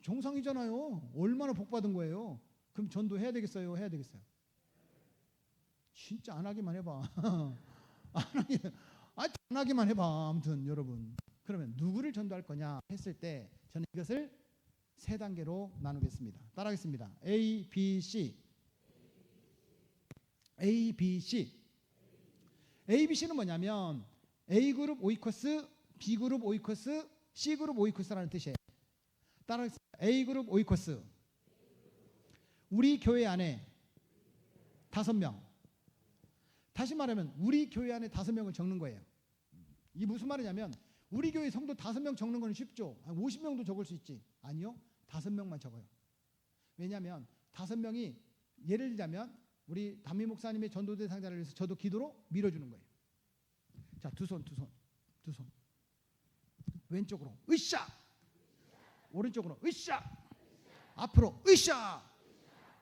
정상이잖아요. 얼마나 복받은 거예요. 그럼 전도해야 되겠어요? 진짜 안 하기만 해봐. 안 하기만 해봐. 아무튼 여러분 그러면 누구를 전도할 거냐 했을 때 저는 이것을 3단계로 나누겠습니다. 따라하겠습니다. A, B, C. A, B, C. A, B, C는 뭐냐면 A그룹 오이코스, B그룹 오이코스, C그룹 오이코스라는 뜻이에요. 따라하겠습니다. A그룹 오이코스. 우리 교회 안에 5명. 다시 말하면 우리 교회 안에 5명을 적는 거예요. 이게 무슨 말이냐면 우리 교회 성도 5명 적는 건 쉽죠. 50명도 적을 수 있지. 아니요. 5명만 적어요. 왜냐하면 5명이 예를 들자면 우리 담임 목사님의 전도대 상자를 위해서 저도 기도로 밀어주는 거예요. 자, 두 손. 왼쪽으로 으쌰. 오른쪽으로 으쌰. 앞으로 으쌰.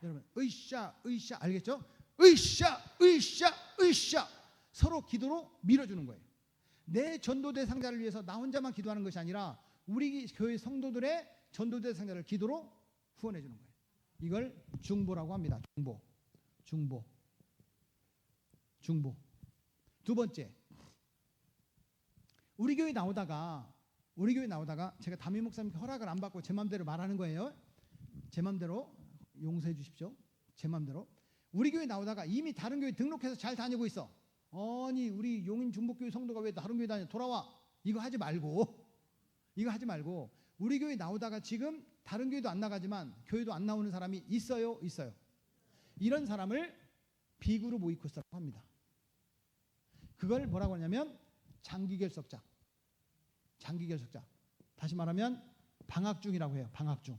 여러분 으쌰 알겠죠? 으쌰. 서로 기도로 밀어주는 거예요. 내 전도대 상자를 위해서 나 혼자만 기도하는 것이 아니라 우리 교회 성도들의 전도대 상자를 기도로 후원해 주는 거예요. 이걸 중보라고 합니다. 중보. 두 번째, 우리 교회 나오다가 제가 담임 목사님께 허락을 안 받고 제 마음대로 말하는 거예요. 제 마음대로 용서해 주십시오. 제 마음대로. 우리 교회 나오다가 이미 다른 교회 등록해서 잘 다니고 있어. 아니 우리 용인 중복교회 성도가 왜 다른 교회 다녀? 돌아와. 이거 하지 말고 우리 교회 나오다가 지금 다른 교회도 안 나가지만 교회도 안 나오는 사람이 있어요. 이런 사람을 B그룹 오이코스라고 합니다. 그걸 뭐라고 하냐면 장기결석자. 다시 말하면 방학 중이라고 해요. 방학 중.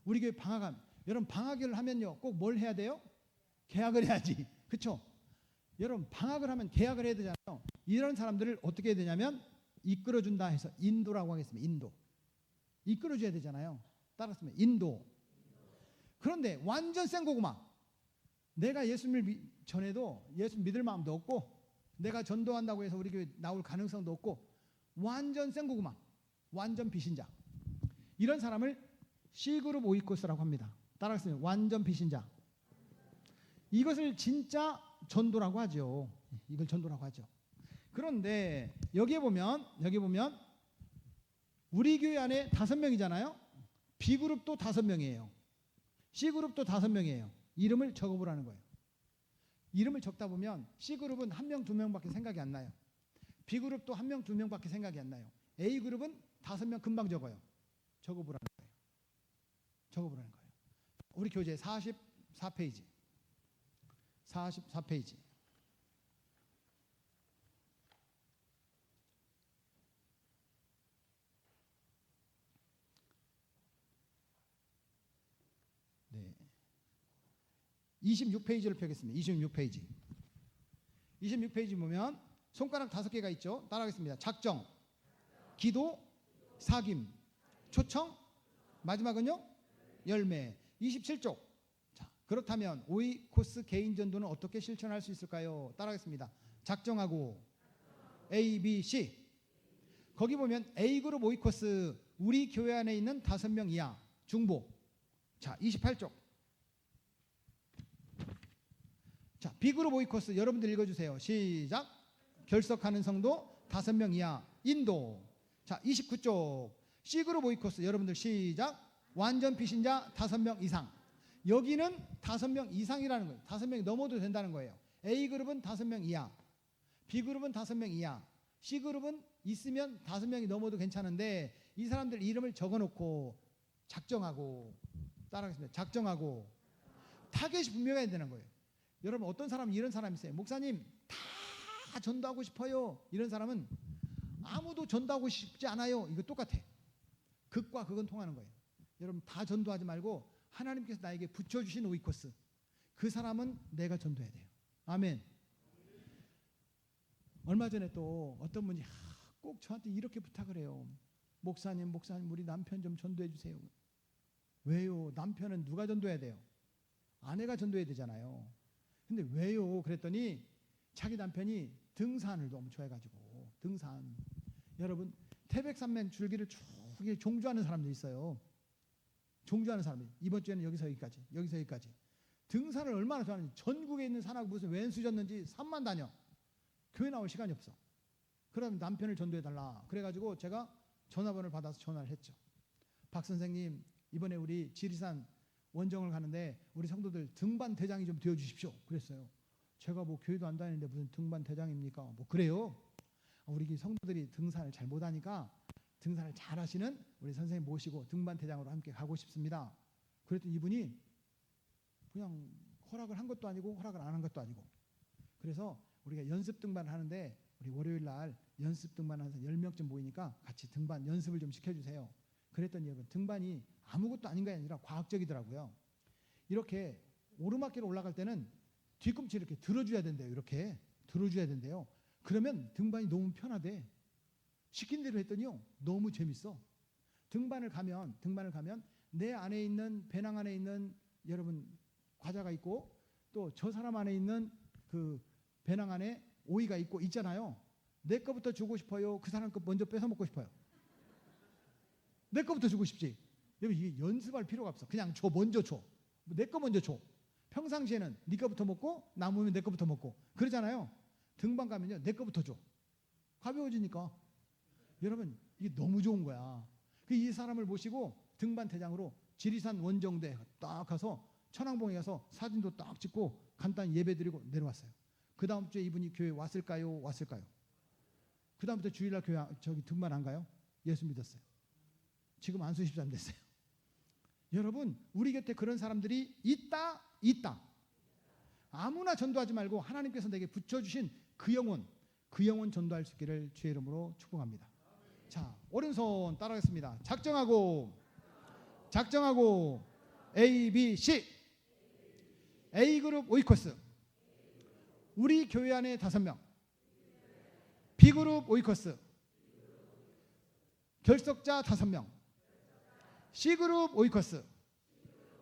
우리 교회 방학하면, 여러분 방학을 하면요 꼭 뭘 해야 돼요? 계약을 해야지. 그렇죠? 여러분 방학을 하면 계약을 해야 되잖아요. 이런 사람들을 어떻게 해야 되냐면 이끌어준다 해서 인도라고 하겠습니다. 인도. 이끌어줘야 되잖아요. 따랐으면 인도. 그런데 완전 생고구마. 내가 예수님을 전에도 예수 믿을 마음도 없고 내가 전도한다고 해서 우리 교회 나올 가능성도 없고 완전 생고구마. 완전 비신자. 이런 사람을 C그룹 오이코스라고 합니다. 따라하겠습니다. 완전 비신자. 이것을 진짜 전도라고 하죠. 이걸 전도라고 하죠. 그런데 여기에 보면 우리 교회 안에 5명이잖아요. B그룹도 5명이에요. C그룹도 5명이에요. 이름을 적어보라는 거예요. 이름을 적다 보면 C그룹은 1명, 2명밖에 생각이 안 나요. B그룹도 1명, 2명밖에 생각이 안 나요. A그룹은 5명 금방 적어요. 적어보라는 거예요. 우리 교재 44페이지. 네. 26페이지를 펴겠습니다. 26페이지 보면 손가락 5개가 있죠. 따라하겠습니다. 작정, 기도, 사귐, 초청, 마지막은요 열매. 27쪽. 자, 그렇다면 오이코스 개인 전도는 어떻게 실천할 수 있을까요? 따라하겠습니다. 작정하고 A, B, C. 거기 보면 A그룹 오이코스 우리 교회 안에 있는 5명 이하 중보. 자, 28쪽. 자, B그룹 오이코스 여러분들 읽어주세요. 시작. 결석하는 성도 5명 이하 인도. 자, 29쪽. C그룹 오이코스 여러분들 시작. 완전 비신자 5명 이상. 여기는 5명 이상이라는 거예요. 5명이 넘어도 된다는 거예요. A그룹은 5명 이하, B그룹은 5명 이하, C그룹은 있으면 5명이 넘어도 괜찮은데 이 사람들 이름을 적어놓고 작정하고, 따라하겠습니다. 작정하고 타겟이 분명해야 되는 거예요. 여러분 어떤 사람은 이런 사람이 있어요. 목사님 다 전도하고 싶어요. 이런 사람은 아무도 전도하고 싶지 않아요. 이거 똑같아. 극과 극은 통하는 거예요. 여러분 다 전도하지 말고 하나님께서 나에게 붙여주신 오이코스, 그 사람은 내가 전도해야 돼요. 아멘. 얼마 전에 또 어떤 분이 꼭 저한테 이렇게 부탁을 해요. 목사님 우리 남편 좀 전도해 주세요. 왜요? 남편은 누가 전도해야 돼요? 아내가 전도해야 되잖아요. 근데 왜요? 그랬더니 자기 남편이 등산을 너무 좋아해가지고. 등산. 여러분 태백산맥 줄기를 쭉 종주하는 사람도 있어요. 종주하는 사람이 이번 주에는 여기서 여기까지 등산을 얼마나 좋아하는지, 전국에 있는 산하고 무슨 왼수 졌는지 산만 다녀. 교회 나올 시간이 없어. 그러면 남편을 전도해달라. 그래가지고 제가 전화번호를 받아서 전화를 했죠. 박 선생님 이번에 우리 지리산 원정을 가는데 우리 성도들 등반 대장이 좀 되어주십시오. 그랬어요. 제가 뭐 교회도 안 다니는데 무슨 등반 대장입니까? 뭐 그래요. 우리 성도들이 등산을 잘 못하니까 등산을 잘 하시는 우리 선생님 모시고 등반 대장으로 함께 가고 싶습니다. 그랬더니 이분이 그냥 허락을 한 것도 아니고 허락을 안 한 것도 아니고, 그래서 우리가 연습 등반을 하는데 우리 월요일 날 연습 등반하는 10명쯤 모이니까 같이 등반 연습을 좀 시켜주세요. 그랬더니 여러분, 등반이 아무것도 아닌 게 아니라 과학적이더라고요. 이렇게 오르막길을 올라갈 때는 뒤꿈치를 이렇게 들어줘야 된대요. 이렇게 들어줘야 된대요. 그러면 등반이 너무 편하대. 시킨 대로 했더니요, 너무 재밌어. 등반을 가면 내 안에 있는, 배낭 안에 있는 여러분 과자가 있고, 또 저 사람 안에 있는 그 배낭 안에 오이가 있고 있잖아요. 내 거부터 주고 싶어요? 그 사람 거 먼저 뺏어 먹고 싶어요? 내 거부터 주고 싶지. 여러분, 이게 연습할 필요가 없어. 그냥 줘, 먼저 줘. 내 거 먼저 줘. 평상시에는 네 거부터 먹고 남으면 내 거부터 먹고 그러잖아요. 등반 가면요, 내 거부터 줘. 가벼워지니까. 여러분, 이게 너무 좋은 거야. 이 사람을 모시고 등반 대장으로 지리산 원정대 딱 가서 천왕봉에 가서 사진도 딱 찍고 간단히 예배드리고 내려왔어요. 그 다음 주에 이분이 교회 왔을까요? 그 다음부터 주일날 교회 저기 등반 안 가요? 예수 믿었어요. 지금 안수 13 됐어요. 여러분, 우리 곁에 그런 사람들이 있다. 아무나 전도하지 말고 하나님께서 내게 붙여주신 그 영혼 전도할 수 있기를 주의 이름으로 축복합니다. 자, 오른손 따라하겠습니다. 작정하고 A, B, C. A그룹 오이코스, 우리 교회 안에 5명. B그룹 오이코스, 결석자 5명. C그룹 오이코스,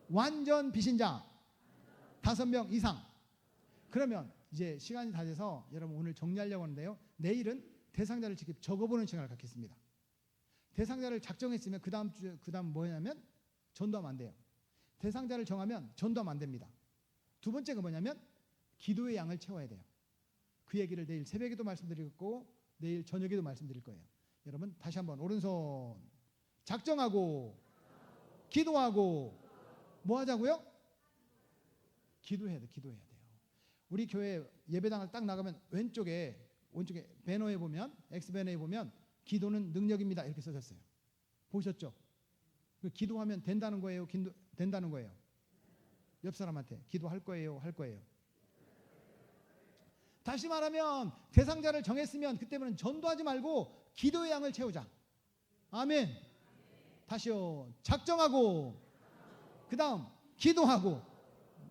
완전 비신자 5명 이상. 그러면 이제 시간이 다 돼서 여러분 오늘 정리하려고 하는데요, 내일은 대상자를 직접 적어보는 시간을 갖겠습니다. 대상자를 작정했으면 그 다음 뭐냐면 전도하면 안 돼요. 대상자를 정하면 전도하면 안 됩니다. 두 번째가 뭐냐면 기도의 양을 채워야 돼요. 그 얘기를 내일 새벽에도 말씀드리고 내일 저녁에도 말씀드릴 거예요. 여러분, 다시 한번 오른손. 작정하고 기도하고 뭐 하자고요? 기도해야 돼요. 우리 교회 예배당을 딱 나가면 오른쪽에 배너에 보면, X배너에 보면 기도는 능력입니다 이렇게 써졌어요. 보셨죠? 기도하면 된다는 거예요? 된다는 거예요? 옆 사람한테 기도할 거예요? 할 거예요? 다시 말하면 대상자를 정했으면 그때는 전도하지 말고 기도의 양을 채우자. 아멘. 다시요. 작정하고 그 다음 기도하고.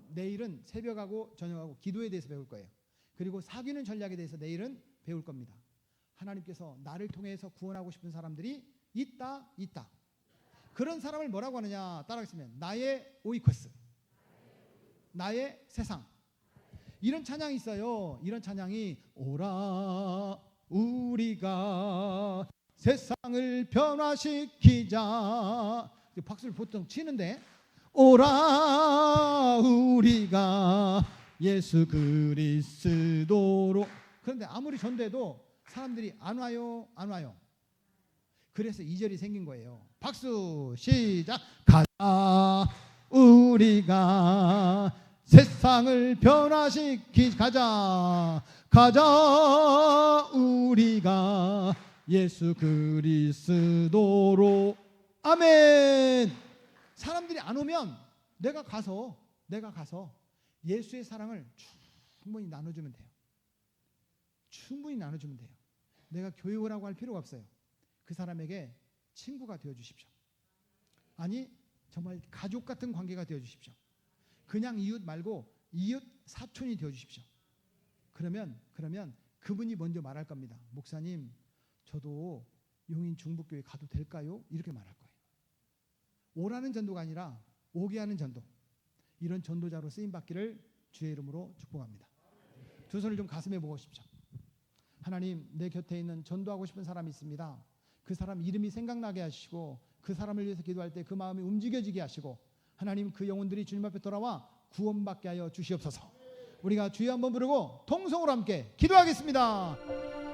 내일은 새벽하고 저녁하고 기도에 대해서 배울 거예요. 그리고 사귀는 전략에 대해서 내일은 배울 겁니다. 하나님께서 나를 통해서 구원하고 싶은 사람들이 있다. 그런 사람을 뭐라고 하느냐? 따라하겠습니다. 나의 오이코스, 나의 세상. 이런 찬양이 있어요. 이런 찬양이 오라 우리가 세상을 변화시키자. 박수를 보통 치는데, 오라 우리가 예수 그리스도로. 그런데 아무리 전도해도 사람들이 안 와요. 그래서 2절이 생긴 거예요. 박수 시작. 가자 우리가 세상을 가자 우리가 예수 그리스도로. 아멘. 사람들이 안 오면 내가 가서 예수의 사랑을 충분히 나눠주면 돼요. 내가 교회 오라고 할 필요가 없어요. 그 사람에게 친구가 되어주십시오. 아니, 정말 가족 같은 관계가 되어주십시오. 그냥 이웃 말고 이웃 사촌이 되어주십시오. 그러면 그분이 먼저 말할 겁니다. 목사님, 저도 용인 중북교회 가도 될까요? 이렇게 말할 거예요. 오라는 전도가 아니라 오게 하는 전도. 이런 전도자로 쓰임받기를 주의 이름으로 축복합니다. 두 손을 좀 가슴에 모으십시오. 하나님, 내 곁에 있는 전도하고 싶은 사람이 있습니다. 그 사람 이름이 생각나게 하시고 그 사람을 위해서 기도할 때 그 마음이 움직여지게 하시고, 하나님 그 영혼들이 주님 앞에 돌아와 구원받게 하여 주시옵소서. 우리가 주여 한번 부르고 통성으로 함께 기도하겠습니다.